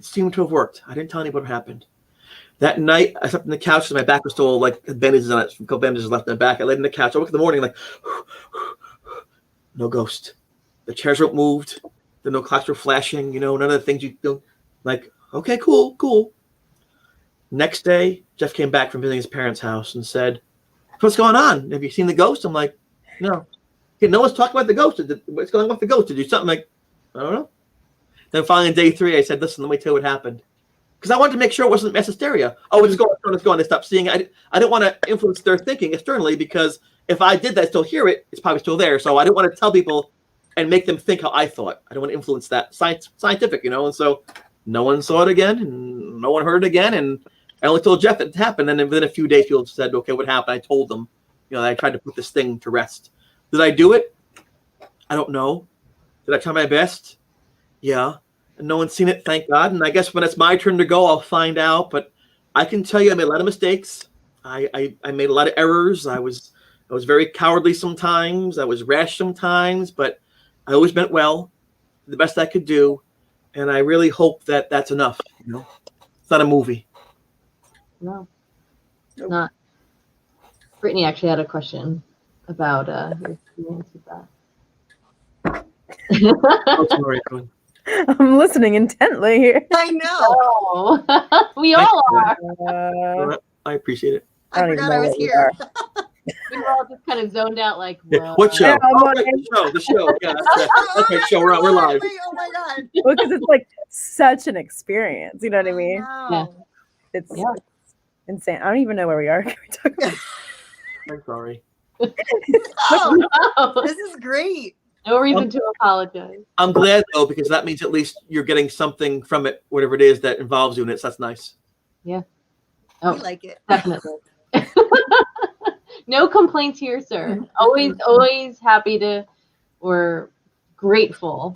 seemed to have worked. I didn't tell anybody what happened. That night, I slept on the couch, and my back was still bandages on it. A couple bandages left in the back. I laid on the couch. I woke up in the morning no ghost. The chairs weren't moved. No clocks were flashing. None of the things you do. Okay, cool. Next day, Jeff came back from visiting his parents' house and said, what's going on? Have you seen the ghost? I'm like, no. Okay, no one's talking about the ghost. What's going on with the ghost? Did you do something? I don't know. Then finally, on day 3, I said, listen, let me tell you what happened. Because I wanted to make sure it wasn't mass hysteria. Oh, it's going. They stopped seeing it. I didn't want to influence their thinking externally, because if I did that, still hear it, it's probably still there. So I didn't want to tell people and make them think how I thought. I don't want to influence that scientific, And so no one saw it again, and no one heard it again. And I only told Jeff that it happened. And then within a few days, people said, okay, what happened? I told them, I tried to put this thing to rest. Did I do it? I don't know. Did I try my best? Yeah. And no one's seen it, thank God. And I guess when it's my turn to go, I'll find out. But I can tell you I made a lot of mistakes. I made a lot of errors. I was very cowardly sometimes. I was rash sometimes. But I always meant well, the best I could do. And I really hope that that's enough. It's not a movie. No, it's not. Brittany actually had a question about your experience with that. I'm listening intently here. I know. Oh, we all are. I appreciate it. I forgot I was here. We were all just kind of zoned out, what show? The show. Yeah, that's right. Show. We're live. Oh my God. Well, because it's such an experience. You know what I mean? Yeah. It's insane. I don't even know where we are. Can we talk about I'm sorry. No, this is great. No reason to apologize. I'm glad, though, because that means at least you're getting something from it, whatever it is that involves you in it. So that's nice. Yeah. I like it. Definitely. No complaints here, sir. Always happy to, or grateful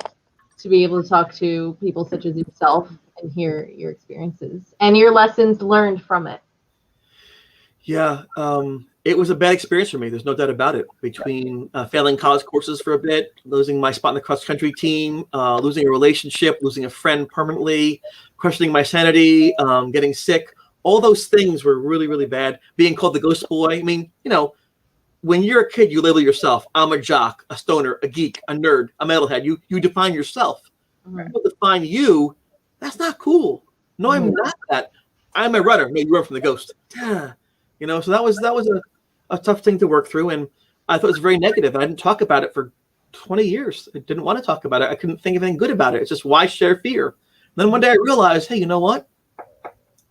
to be able to talk to people such as yourself and hear your experiences and your lessons learned from it. Yeah. It was a bad experience for me. There's no doubt about it. Between failing college courses for a bit, losing my spot in the cross-country team, losing a relationship, losing a friend permanently, questioning my sanity, getting sick. All those things were really, really bad. Being called the ghost boy. I mean, when you're a kid, you label yourself. I'm a jock, a stoner, a geek, a nerd, a metalhead. You define yourself. Mm-hmm. People define you. That's not cool. No, I'm not that. I'm a runner. No, you run from the ghost. So that was a tough thing to work through, and I thought it was very negative. And I didn't talk about it for 20 years. I didn't want to talk about it. I couldn't think of anything good about it. It's just, why share fear? And then one day I realized, hey, you know what?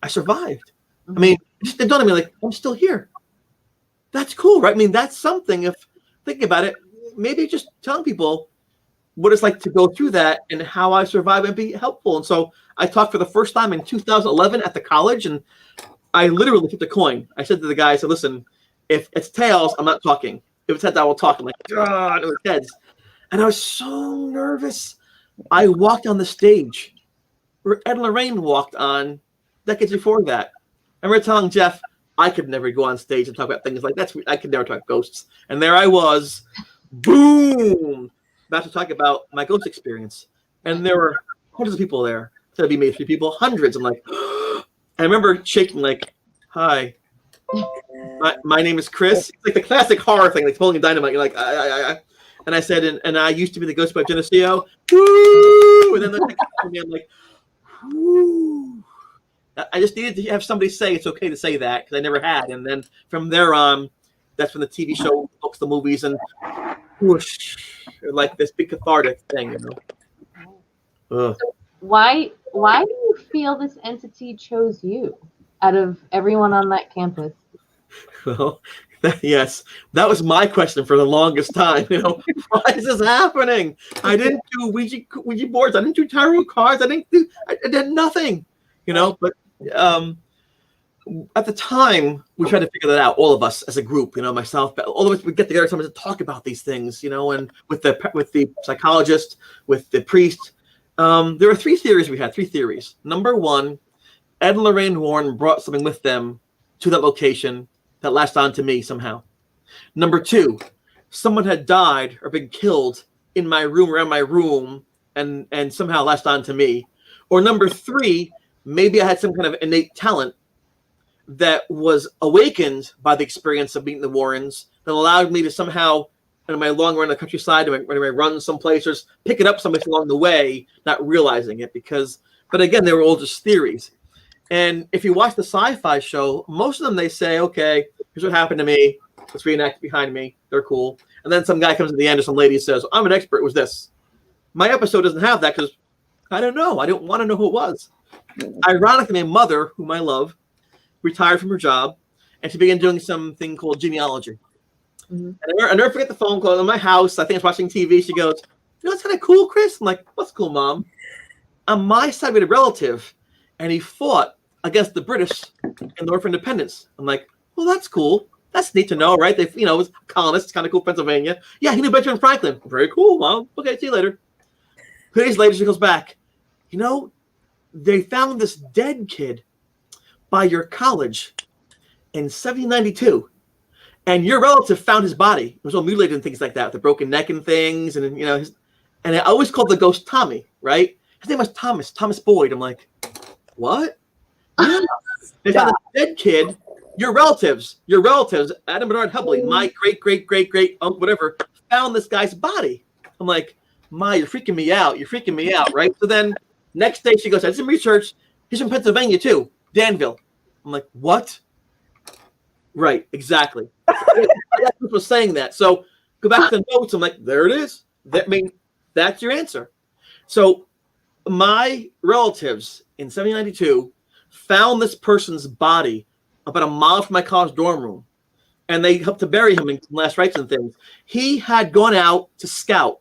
I survived. I mean, it dawned on me, I'm still here. That's cool, right? I mean, that's something. If thinking about it, maybe just telling people what it's like to go through that and how I survived and be helpful. And so I talked for the first time in 2011 at the college, and I literally flipped a coin. I said to the guy, I said, listen, if it's tails, I'm not talking. If it's heads, I will talk. I'm like, God, it was heads. And I was so nervous. I walked on the stage where Ed and Lorraine walked on decades before that. And we're telling Jeff, I could never go on stage and talk about things like that. I could never talk ghosts. And there I was, boom, about to talk about my ghost experience. And there were hundreds of people there. Instead of being maybe 3 people, hundreds. I'm like, I remember shaking hi. my name is Chris. It's like the classic horror thing, like pulling dynamite. You're like, and I said, and I used to be the ghost of Geneseo. Woo! And then I'm like, woo. I just needed to have somebody say it's okay to say that because I never had. And then from there on, that's when the TV show, books, the movies, and whoosh, like this big cathartic thing, you know. So why do you feel this entity chose you out of everyone on that campus? Well, yes, that was my question for the longest time. You know, why is this happening? I didn't do Ouija boards. I didn't do tarot cards. I did nothing. You know, but at the time, we tried to figure that out. All of us as a group, you know, myself, all of us would get together sometimes to talk about these things. You know, and with the psychologist, with the priest. There were three theories we had. Three theories. Number one, Ed and Lorraine Warren brought something with them to that location that latched on to me somehow. Number two, someone had died or been killed in my room, around my room, and somehow latched on to me. Or number three, maybe I had some kind of innate talent that was awakened by the experience of meeting the Warrens that allowed me to somehow, in my long run in the countryside, when I run someplace, or just pick it up someplace along the way, not realizing it. But again, they were all just theories. And if you watch the Syfy show, most of them, they say, okay, here's what happened to me. Let's reenact behind me. They're cool. And then some guy comes at the end or some lady says, I'm an expert. It was this. My episode doesn't have that because I don't know. I didn't want to know who it was. Ironically, my mother, whom I love, retired from her job, and she began doing something called genealogy. Mm-hmm. And I never forget the phone call in my house. I think I was watching TV. She goes, you know, it's kind of cool, Chris. I'm like, what's cool, Mom? On my side, we had a relative, and he fought against the British in the War for Independence. I'm like, well, that's cool. That's neat to know, right? They, you know, was colonists, kind of cool, Pennsylvania. Yeah, he knew Benjamin Franklin. Very cool, Mom. Okay, see you later. 2 days later, she goes back. You know, they found this dead kid by your college in 1792. And your relative found his body. It was all mutilated and things like that, with a broken neck and things. And, you know, and I always called the ghost Tommy, right? His name was Thomas Boyd. I'm like, what? Yeah. They found a dead kid. Your relatives, Adam Bernard Hubley, my great uncle, whatever, found this guy's body. I'm like, Ma, you're freaking me out. Right? So then next day she goes, I did some research. He's from Pennsylvania too, Danville. I'm like, what? Right, exactly. That was saying that. So go back to the notes. I'm like, there it is. That's your answer. So my relatives in 1792 found this person's body about a mile from my college dorm room, and they helped to bury him in last rites and things. He had gone out to scout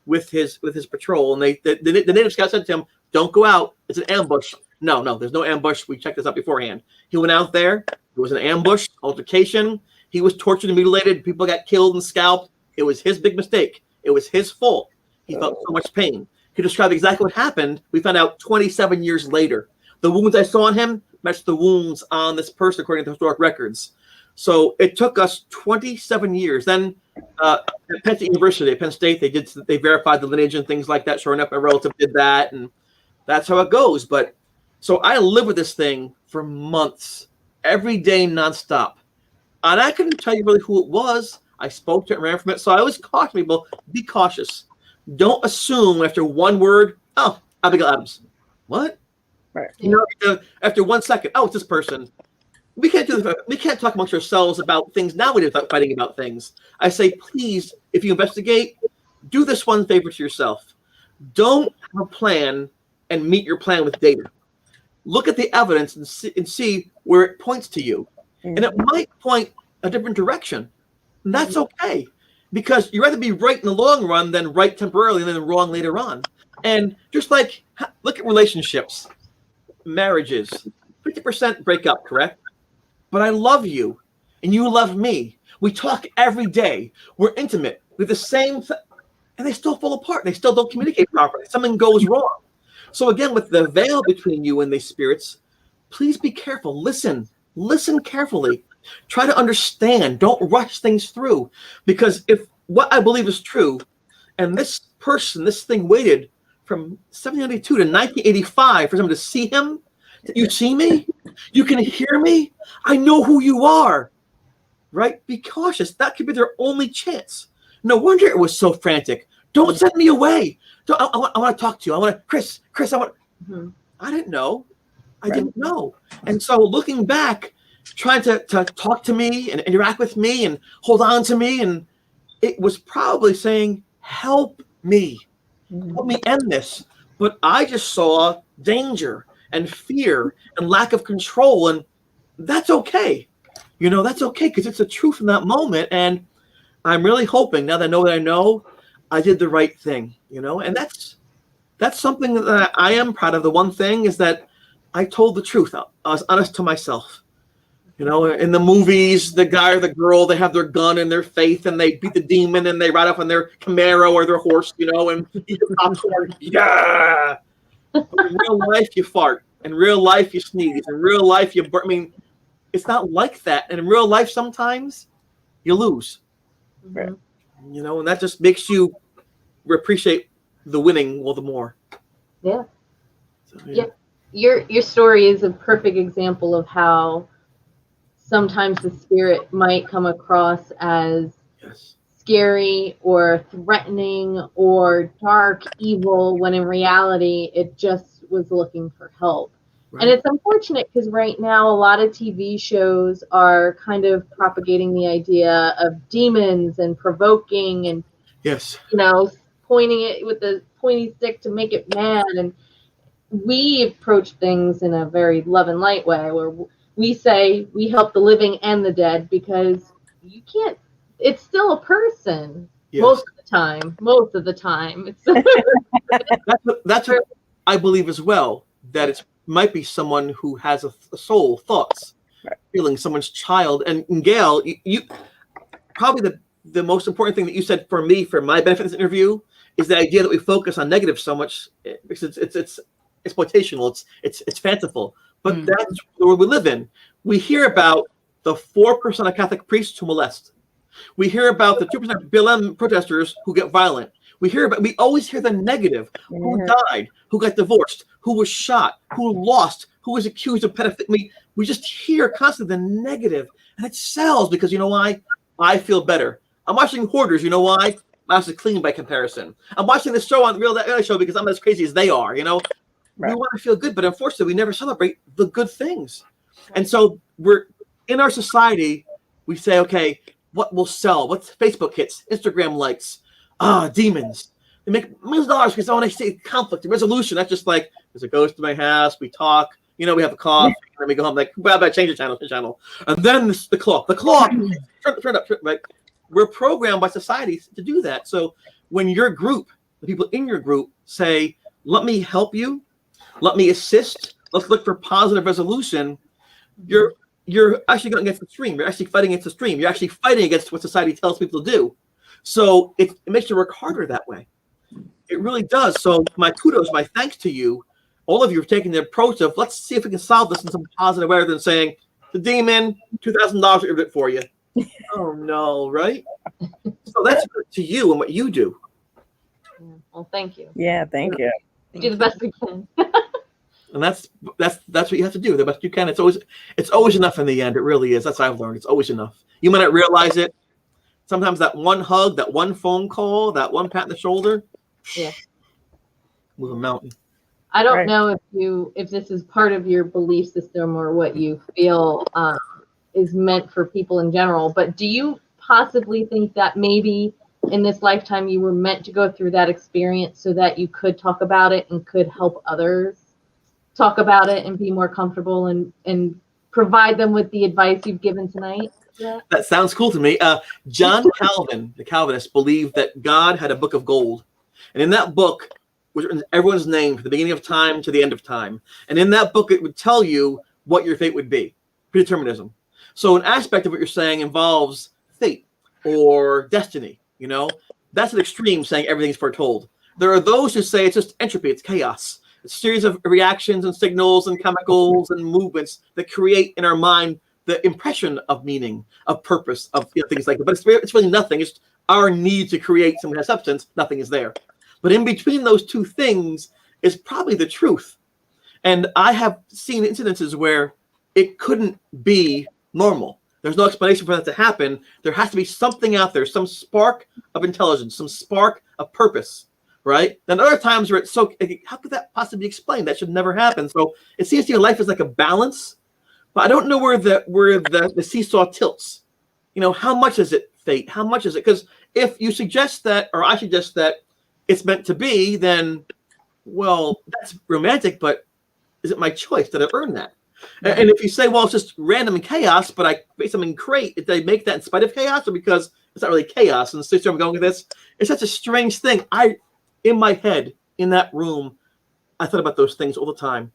with his patrol, and the native scout said to him, "Don't go out. It's an ambush." No, there's no ambush. We checked this out beforehand. He went out there. It was an ambush, altercation. He was tortured and mutilated. People got killed and scalped. It was his big mistake. It was his fault. He felt so much pain. He described exactly what happened. We found out 27 years later. The wounds I saw on him matched the wounds on this person according to historic records. So it took us 27 years. Then at Penn State University, at Penn State, they verified the lineage and things like that. Sure enough, my relative did that, and that's how it goes. But so I lived with this thing for months, every day, nonstop. And I couldn't tell you really who it was. I spoke to it and ran from it. So I always caution people, be cautious. Don't assume after one word, oh, Abigail Adams. What? Right. You know, after 1 second, oh, it's this person. We can't do this. We can't talk amongst ourselves about things nowadays without fighting about things. I say, please, if you investigate, do this one favor to yourself. Don't have a plan and meet your plan with data. Look at the evidence and see where it points to you. Mm-hmm. And it might point a different direction. And that's okay. Because you'd rather be right in the long run than right temporarily and then wrong later on. And just like, look at relationships, marriages, 50% break up, correct? But I love you and you love me. We talk every day. We're intimate. We're the same and they still fall apart. They still don't communicate properly. Something goes wrong. So again, with the veil between you and these spirits, please be careful. Listen carefully. Try to understand. Don't rush things through. Because if what I believe is true, and this thing waited from 1792 to 1985 for someone to see him, you see me? You can hear me? I know who you are. right? Be cautious. That could be their only chance. No wonder it was so frantic. Don't send me away. I want to talk to you. I want to, Chris, I want. I didn't know. I didn't know. And so looking back, trying to talk to me and interact with me and hold on to me, and it was probably saying, help me end this. But I just saw danger and fear and lack of control, and that's okay. That's okay, because it's the truth in that moment. And I'm really hoping, now that I know, I did the right thing, and that's something that I am proud of. The one thing is that I told the truth. I was honest to myself. In the movies, the guy or the girl, they have their gun and their faith, and they beat the demon, and they ride off on their Camaro or their horse, and eat the popcorn. Yeah. But in real life, you fart. In real life, you sneeze. In real life, you burn. I mean, it's not like that. And in real life, sometimes you lose. Right. And that just makes you appreciate the winning all the more. Yeah. So, yeah. Your story is a perfect example of how sometimes the spirit might come across as scary or threatening or dark, evil, when in reality it just was looking for help. Right. And it's unfortunate because right now a lot of TV shows are kind of propagating the idea of demons and provoking and pointing it with the pointy stick to make it mad. And we approach things in a very love and light way, where we say we help the living and the dead, because you can't, it's still a person. Most of the time. That's what I believe as well, that it might be someone who has a soul, thoughts, feeling, someone's child. And Gail, you probably the most important thing that you said for me, for my benefit in this interview, is the idea that we focus on negative so much, because it's exploitational, it's fanciful. But that's the world we live in. We hear about the 4% of Catholic priests who molest. We hear about the 2% of BLM protesters who get violent. We always hear the negative. Who died, who got divorced, who was shot, who lost, who was accused of pedophilia. We just hear constantly the negative, and it sells, because you know why? I feel better. I'm watching Hoarders. You know why? I'm actually clean by comparison. I'm watching this show on Real That Show because I'm as crazy as they are. Right. We want to feel good, but unfortunately, we never celebrate the good things. And so we're in our society. We say, okay, what will sell? What's Facebook hits? Instagram likes? Demons. They make millions of dollars because I want to see conflict and resolution. That's just like, there's a ghost in my house. We talk. We have a coffee. And then we go home like, well, I change the channel. And then the clock. Turn up. Right? We're programmed by society to do that. So when your group, the people in your group, say, let me help you, let me assist, let's look for positive resolution, you're actually going against the stream. You're actually fighting against the stream. You're actually fighting against what society tells people to do. So it makes you work harder that way. It really does. So my kudos, my thanks to you. All of you have taken the approach of, let's see if we can solve this in some positive way, rather than saying, the demon, $2,000 for you. Oh no, right? So that's good to you and what you do. Well, thank you. Yeah, thank you. Do the best we can. And that's what you have to do, the best you can. It's always enough in the end. It really is. That's what I've learned. It's always enough. You might not realize it. Sometimes that one hug, that one phone call, that one pat on the shoulder, move a mountain. I don't know if this is part of your belief system or what you feel is meant for people in general, but do you possibly think that maybe in this lifetime you were meant to go through that experience so that you could talk about it and could help others talk about it and be more comfortable and provide them with the advice you've given tonight? Yeah. That sounds cool to me. John Calvin, the Calvinist, believed that God had a book of gold. And in that book was written everyone's name from the beginning of time to the end of time. And in that book, it would tell you what your fate would be. Predeterminism. So an aspect of what you're saying involves fate or destiny. That's an extreme, saying everything's foretold. There are those who say it's just entropy, it's chaos. It's a series of reactions and signals and chemicals and movements that create in our mind the impression of meaning, of purpose, of things like that. But it's really nothing. It's our need to create some kind of substance. Nothing is there. But in between those two things is probably the truth. And I have seen incidences where it couldn't be normal. There's no explanation for that to happen. There has to be something out there, some spark of intelligence, some spark of purpose, right? Then other times where it's so, how could that possibly be explained? That should never happen. So it seems to me life is like a balance, but I don't know where the seesaw tilts. You know, how much is it fate? How much is it? Because if you suggest that, or I suggest that it's meant to be, then, well, that's romantic, but is it my choice? Did I earn that? And if you say, well, it's just random and chaos, but I made something great, did I make that in spite of chaos or because it's not really chaos? And the sister I'm going with this, it's such a strange thing. In my head, in that room, I thought about those things all the time.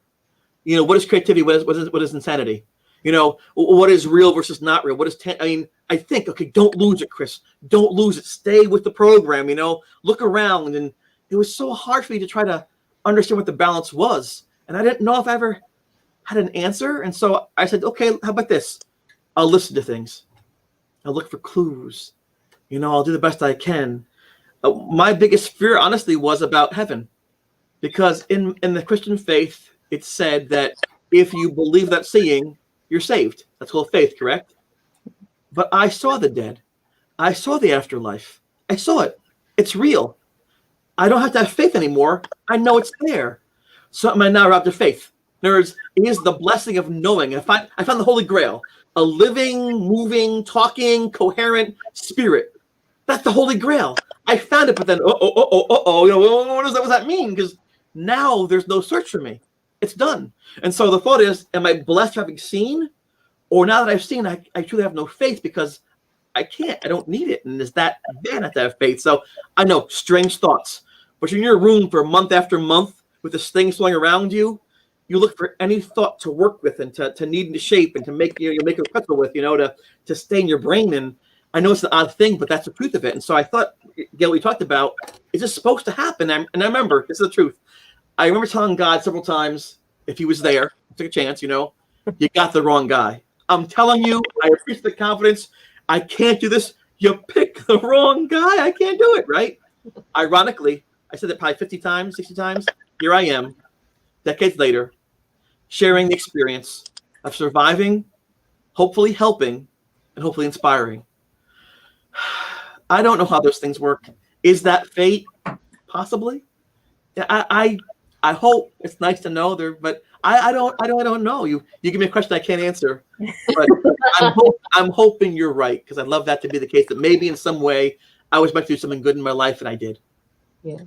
You know, what is creativity? What is insanity? You know, what is real versus not real? What is, I think, okay, don't lose it, Chris. Don't lose it. Stay with the program, you know, look around. And it was so hard for me to try to understand what the balance was. And I didn't know if I ever had an answer. And so I said, okay, how about this? I'll listen to things. I'll look for clues. You know, I'll do the best I can. My biggest fear, honestly, was about heaven. Because in the Christian faith, it said that if you believe that seeing, you're saved. That's called faith, correct? But I saw the dead. I saw the afterlife. I saw it. It's real. I don't have to have faith anymore. I know it's there. So am I now robbed of faith? In other words, it is the blessing of knowing. I found the Holy Grail, a living, moving, talking, coherent spirit. That's the Holy Grail. I found it, but then, you know, what does that mean? Because now there's no search for me. It's done. And so the thought is, am I blessed for having seen? Or now that I've seen, I truly have no faith because I can't. I don't need it. And is that bad not to have faith? So I know, strange thoughts. But you're in your room for month after month with this thing swirling around you. You look for any thought to work with and to knead into shape and to make you make a pretzel with, you know, to stay in your brain. And I know it's an odd thing, but that's the truth of it. And so I thought, Gail, we talked about, is this supposed to happen? And I remember, this is the truth. I remember telling God several times, if he was there, took a chance, you know, you got the wrong guy. I'm telling you, I appreciate the confidence. I can't do this. You pick the wrong guy. I can't do it, right? Ironically, I said that probably 50 times, 60 times. Here I am, decades later, sharing the experience of surviving, hopefully helping, and hopefully inspiring. I don't know how those things work. Is that fate? Possibly. I hope it's nice to know there, but I don't know. You give me a question I can't answer, but I'm hoping you're right because I'd love that to be the case. That maybe in some way I was meant to do something good in my life and I did. Yeah.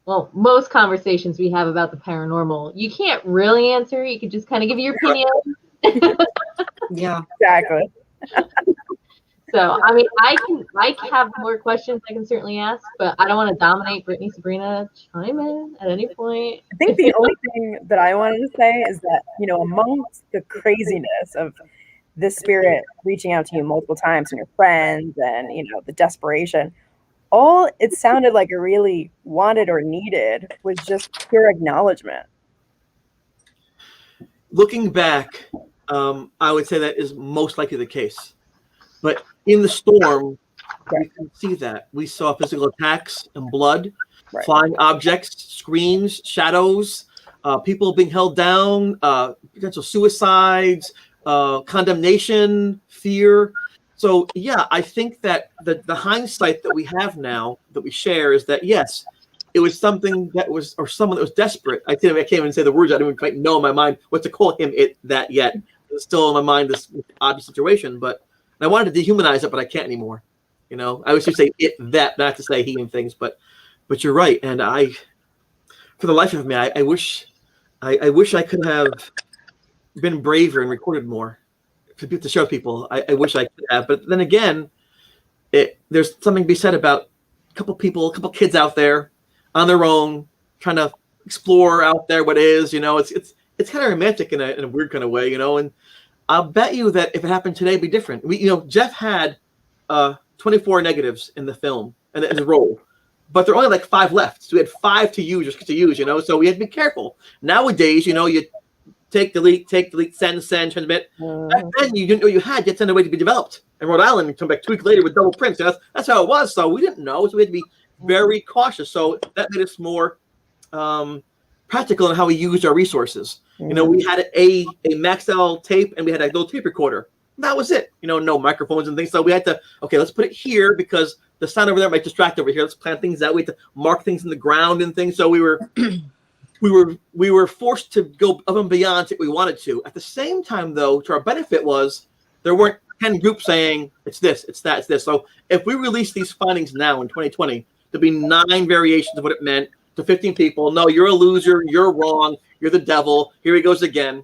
Well, most conversations we have about the paranormal, you can't really answer. You could just kind of give your opinion. Yeah, Exactly. So, I mean, I have more questions I can certainly ask, but I don't want to dominate. Brittany, Sabrina, chime in at any point. I think the only thing that I wanted to say is that, you know, amongst the craziness of this spirit reaching out to you multiple times and your friends and, you know, the desperation, all it sounded like it really wanted or needed was just pure acknowledgement. Looking back, I would say that is most likely the case. But in the storm, we can see that. We saw physical attacks and blood, Right. flying objects, screams, shadows, people being held down, potential suicides, condemnation, fear. So, yeah, I think that the hindsight that we have now that we share is that, yes, it was something that was, or someone that was desperate. I can't even say the words. I don't even quite know in my mind what to call him that yet. It's still in my mind, this odd situation, but I wanted to dehumanize it, but I can't anymore. You know, I always used to say it, that, not to say he and things, but you're right. And for the life of me, I wish I could have been braver and recorded more to show people. I wish I could have, but then again, there's something to be said about a couple kids out there on their own, trying to explore out there what is, you know, it's kind of romantic in a weird kind of way, you know, and I'll bet you that if it happened today, it'd be different. Jeff had 24 negatives in the film and the role, but there are only like 5 left. So we had 5 to use, you know, so we had to be careful. Nowadays, you know, you take, delete, send, transmit. Back then, you didn't know you had to send a way to be developed. In Rhode Island, and come back 2 weeks later with double prints. That's how it was. So we didn't know. So we had to be very cautious. So that made us more practical in how we used our resources. You know, we had a Maxell tape and we had a little tape recorder. That was it. No microphones and things. So we had to, okay, let's put it here because the sound over there might distract over here. Let's plant things that way to mark things in the ground and things. So we were forced to go above and beyond what we wanted to. At the same time, though, to our benefit was there weren't 10 groups saying it's this, it's that, it's this. So if we release these findings now in 2020, there'll be 9 variations of what it meant to 15 people. No, you're a loser. You're wrong. You're the devil. Here he goes again.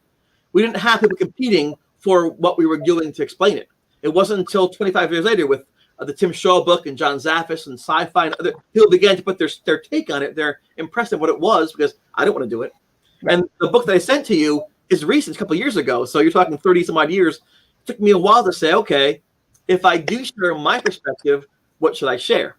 We didn't have people competing for what we were doing to explain it. It wasn't until 25 years later with the Tim Shaw book and John Zaffis and Syfy and other people began to put their take on it. They're impressed at what it was because I don't want to do it. And the book that I sent to you is recent, a couple of years ago. So you're talking 30 some odd years. It took me a while to say, okay, if I do share my perspective, what should I share?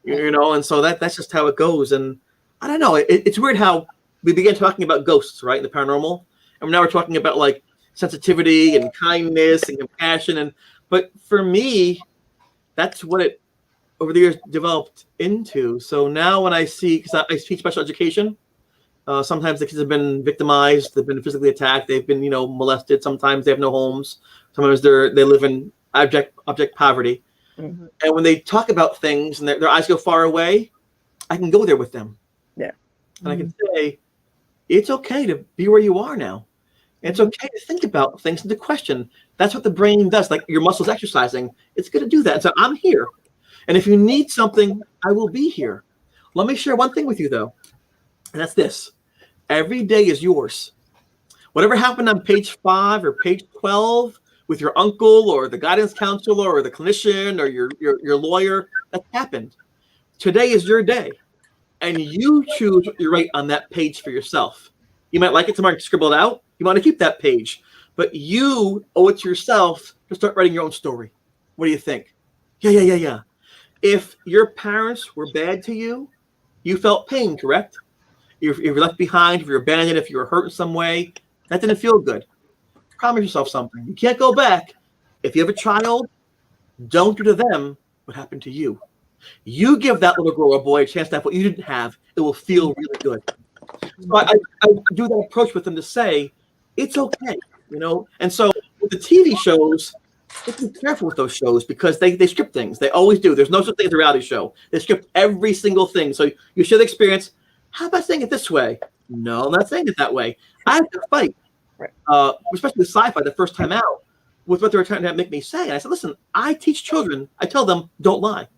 And so that's just how it goes. And I don't know. It's weird how we began talking about ghosts, right? The paranormal. And now we're talking about like sensitivity and kindness and compassion. But for me, that's what it over the years developed into. So now when I see, because I teach special education, sometimes the kids have been victimized, they've been physically attacked, they've been, molested. Sometimes they have no homes. Sometimes they live in abject poverty. Mm-hmm. And when they talk about things and their eyes go far away, I can go there with them. Yeah. And I can say, it's okay to be where you are now. It's okay to think about things and to question. That's what the brain does. Like your muscles exercising, it's going to do that. So I'm here. And if you need something, I will be here. Let me share one thing with you, though. And that's this. Every day is yours. Whatever happened on page 5 or page 12 with your uncle or the guidance counselor or the clinician or your lawyer, that happened. Today is your day. And you choose what you write on that page for yourself. You might like it tomorrow and scribble it out. You want to keep that page. But you owe it to yourself to start writing your own story. What do you think? Yeah. If your parents were bad to you, you felt pain, correct? If you're left behind, if you're abandoned, if you were hurt in some way, that didn't feel good. Promise yourself something. You can't go back. If you have a child, don't do to them what happened to you. You give that little girl or boy a chance to have what you didn't have. It will feel really good. So I do that approach with them to say, it's okay, And so with the TV shows, be careful with those shows because they script things. They always do. There's no such thing as a reality show. They script every single thing. So you share the experience. How about saying it this way? No, I'm not saying it that way. I have to fight, especially with Syfy the first time out, with what they were trying to make me say. And I said, listen, I teach children. I tell them, don't lie.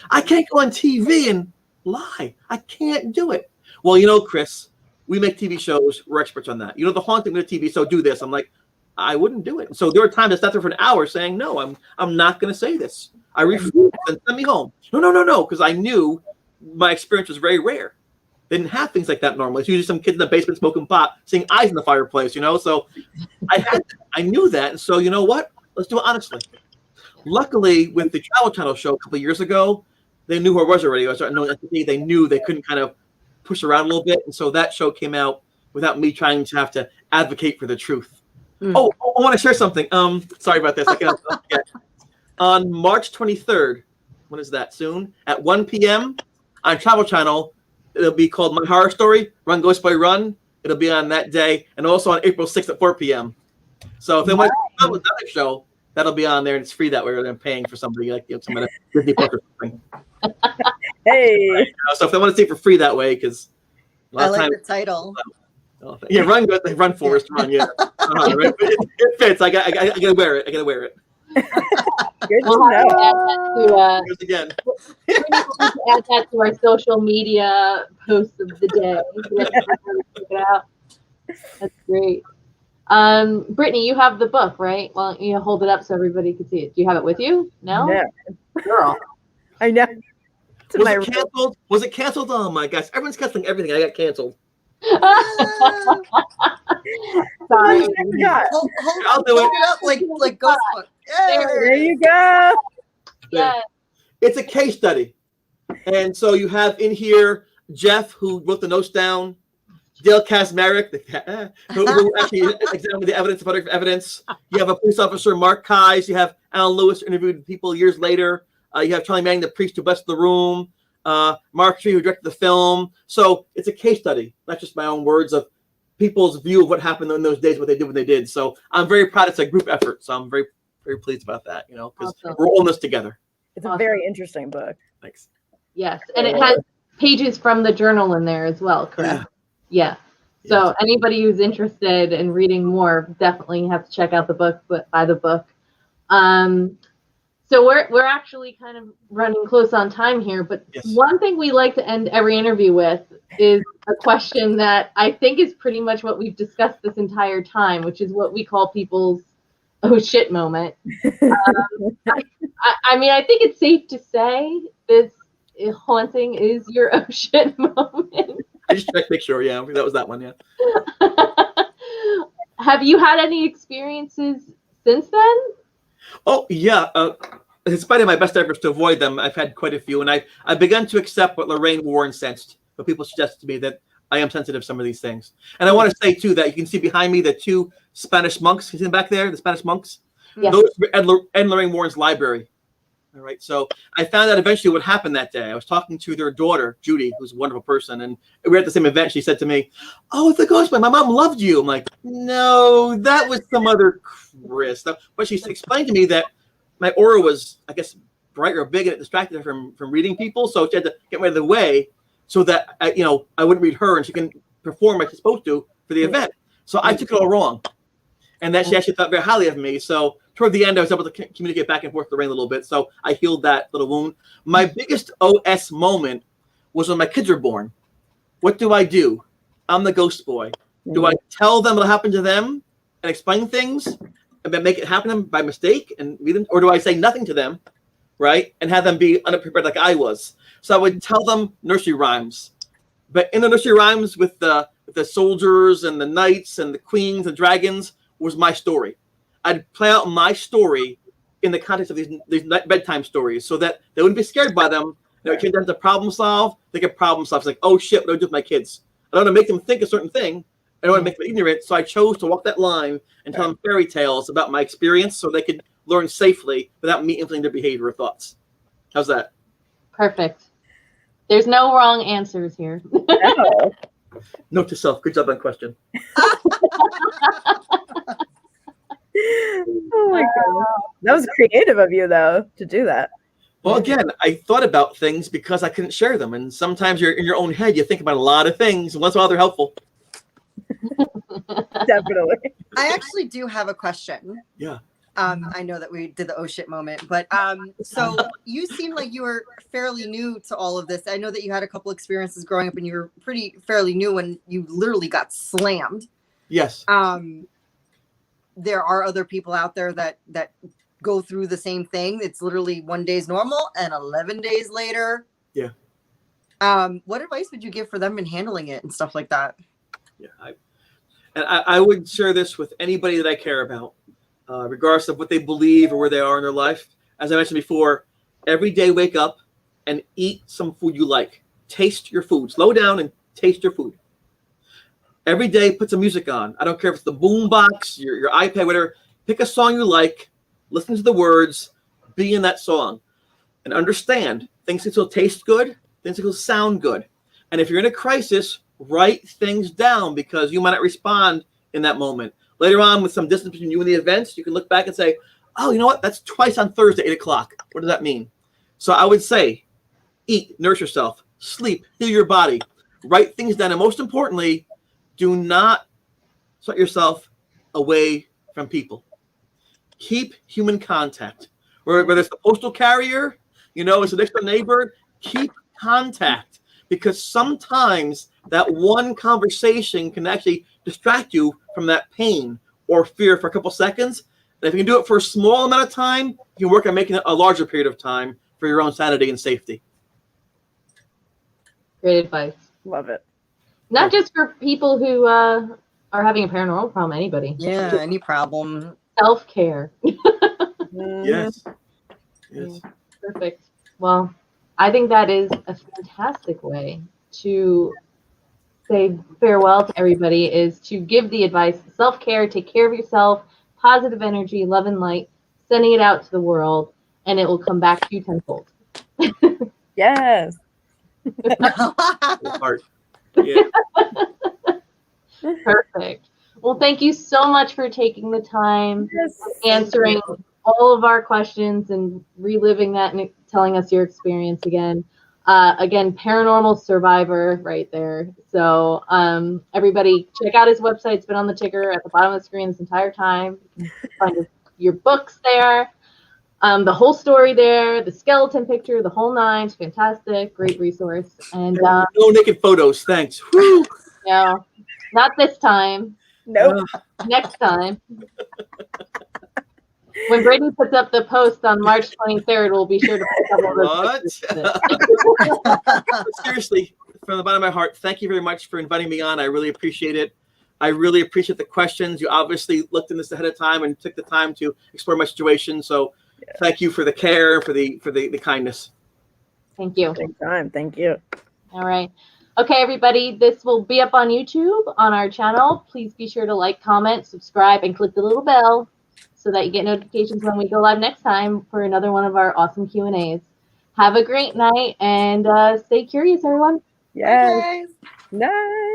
I can't go on TV and lie. I can't do it. Well, Chris, we make TV shows. We're experts on that. The haunting of the TV, so do this. I'm like, I wouldn't do it. So there were times I sat there for an hour saying, no, I'm not going to say this. I refuse and send me home. No, because I knew my experience was very rare. They didn't have things like that normally. It's usually some kids in the basement smoking pot, seeing eyes in the fireplace, So I knew that. And so, you know what? Let's do it honestly. Luckily, with the Travel Channel show a couple of years ago, they knew who I was already. They knew they couldn't kind of push around a little bit. And so that show came out without me trying to have to advocate for the truth. Oh, I want to share something. Sorry about this. I can't forget. On March 23rd, when is that? Soon at 1 p.m. on Travel Channel, it'll be called My Horror Story, Run Ghost Boy Run. It'll be on that day, and also on April 6th at 4 p.m. So if they want to come with another show, that'll be on there, and it's free that way rather than paying for somebody like some of the Disney Plus or something. Hey. So if they want to see it for free that way, because I like the title. Yeah, run Forrest, run. Yeah, right? It fits. I gotta wear it. Good We'll have to add Here's again. add that to our social media posts of the day. Check it out. That's great. Brittany, you have the book, right? Well, you hold it up so everybody can see it. Do you have it with you? No? Girl. I know. Was it canceled? Was it canceled? Oh my gosh. Everyone's canceling everything. I got canceled. Sorry. I'll do it. Up like Ghost Book. There you go. Yeah. It's a case study. And so you have in here Jeff, who wrote the notes down, Dale Kazmarek, who actually examined the evidence, photographic evidence. You have a police officer, Mark Keyes. You have Alan Lewis, who interviewed people years later. You have Charlie Manning, the priest who blessed the room. Mark Tree, who directed the film. So it's a case study, not just my own words of people's view of what happened in those days, what they did when they did. So I'm very proud. It's a group effort. So I'm very, very pleased about that, you know, because Awesome. we're all in this together. It's a very interesting book. Thanks. Yes, and it has pages from the journal in there as well, correct? Yeah. So anybody who's interested in reading more definitely have to check out the book, but buy the book. So we're actually kind of running close on time here, but one thing we like to end every interview with is a question that I think is pretty much what we've discussed this entire time, which is what we call people's oh shit moment. I mean, I think it's safe to say this haunting is your oh shit moment. I just checked, make sure. Yeah, that was that one. Yeah. Have you had any experiences since then? Oh yeah. In spite of my best efforts to avoid them, I've had quite a few, and I've begun to accept what Lorraine Warren sensed. But people suggest to me that I am sensitive to some of these things. And I want to say too that you can see behind me the two Spanish monks. You see them back there, the Spanish monks. Yes. Those were in Lorraine Warren's library. All right. So I found out eventually what happened that day. I was talking to their daughter, Judy, who's a wonderful person, and we were at the same event. She said to me, "Oh, it's the ghost man. My mom loved you." I'm like, "No, that was some other Chris." But she explained to me that my aura was, I guess, bright or big, and it distracted her from reading people. So she had to get rid of the way so that I wouldn't read her, and she can perform like she's supposed to for the event. So I took it all wrong, and that she actually thought very highly of me. So toward the end, I was able to communicate back and forth with Lorraine a little bit. So I healed that little wound. My biggest OS moment was when my kids were born. What do? I'm the ghost boy. Do I tell them what happened to them and explain things and then make it happen to them by mistake and read them? Or do I say nothing to them, right, and have them be unprepared like I was? So I would tell them nursery rhymes. But in the nursery rhymes with the soldiers and the knights and the queens and dragons was my story. I'd play out my story in the context of these bedtime stories so that they wouldn't be scared by them. It came down to problem solve. They could problem solve. It's like, oh shit, what do I do with my kids? I don't want to make them think a certain thing. I don't want to make them ignorant. So I chose to walk that line and tell them fairy tales about my experience so they could learn safely without me influencing their behavior or thoughts. How's that? Perfect. There's no wrong answers here. No. Note to self. Good job on question. Oh my god, that was creative of you though to do that. Well, again, I thought about things because I couldn't share them, and sometimes you're in your own head. You think about a lot of things, and once in a while they're helpful. Definitely. I actually do have a question. Yeah. I know that we did the oh shit moment, but so you seem like you were fairly new to all of this. I know that you had a couple experiences growing up, and you were fairly new when you literally got slammed. Yes. There are other people out there that go through the same thing. It's literally 1 day's normal and 11 days later. Yeah. What advice would you give for them in handling it and stuff like that? Yeah. I would share this with anybody that I care about, regardless of what they believe or where they are in their life. As I mentioned before, every day wake up and eat some food you like. Taste your food. Slow down and taste your food. Every day, put some music on. I don't care if it's the boombox, your iPad, whatever. Pick a song you like, listen to the words, be in that song, and understand things will taste good, things will sound good. And if you're in a crisis, write things down because you might not respond in that moment. Later on, with some distance between you and the events, you can look back and say, oh, you know what? That's twice on Thursday, 8 o'clock. What does that mean? So I would say, eat, nourish yourself, sleep, heal your body, write things down. And most importantly, do not shut yourself away from people. Keep human contact. Whether it's the postal carrier, it's the next door neighbor, keep contact. Because sometimes that one conversation can actually distract you from that pain or fear for a couple seconds. And if you can do it for a small amount of time, you can work on making it a larger period of time for your own sanity and safety. Great advice. Love it. Not just for people who are having a paranormal problem, anybody. Yeah, any problem. Self-care. Yes. Yes. Perfect. Well, I think that is a fantastic way to say farewell to everybody, is to give the advice, self-care, take care of yourself, positive energy, love and light, sending it out to the world, and it will come back to you tenfold. Yes. Heart. Yeah. Perfect. Well, thank you so much for taking the time, Yes. answering all of our questions and reliving that and telling us your experience again. Again, paranormal survivor right there. So everybody check out his website. It's been on the ticker at the bottom of the screen this entire time. You can find your books there. The whole story there, the skeleton picture, the whole nine. It's fantastic. Great resource. And No naked photos. Thanks. Whew. no, not this time. Nope. Next time. When Brady puts up the post on March 23rd, we'll be sure to put a couple of those What? pictures. Seriously, from the bottom of my heart, thank you very much for inviting me on. I really appreciate it. I really appreciate the questions. You obviously looked in this ahead of time and took the time to explore my situation. So thank you for the care, for the kindness. Thank you. Big time. Thank you. All right. Okay, everybody, this will be up on YouTube on our channel. Please be sure to like, comment, subscribe, and click the little bell so that you get notifications when we go live next time for another one of our awesome Q&As. Have a great night and stay curious, everyone. Yes. Bye, guys. Nice.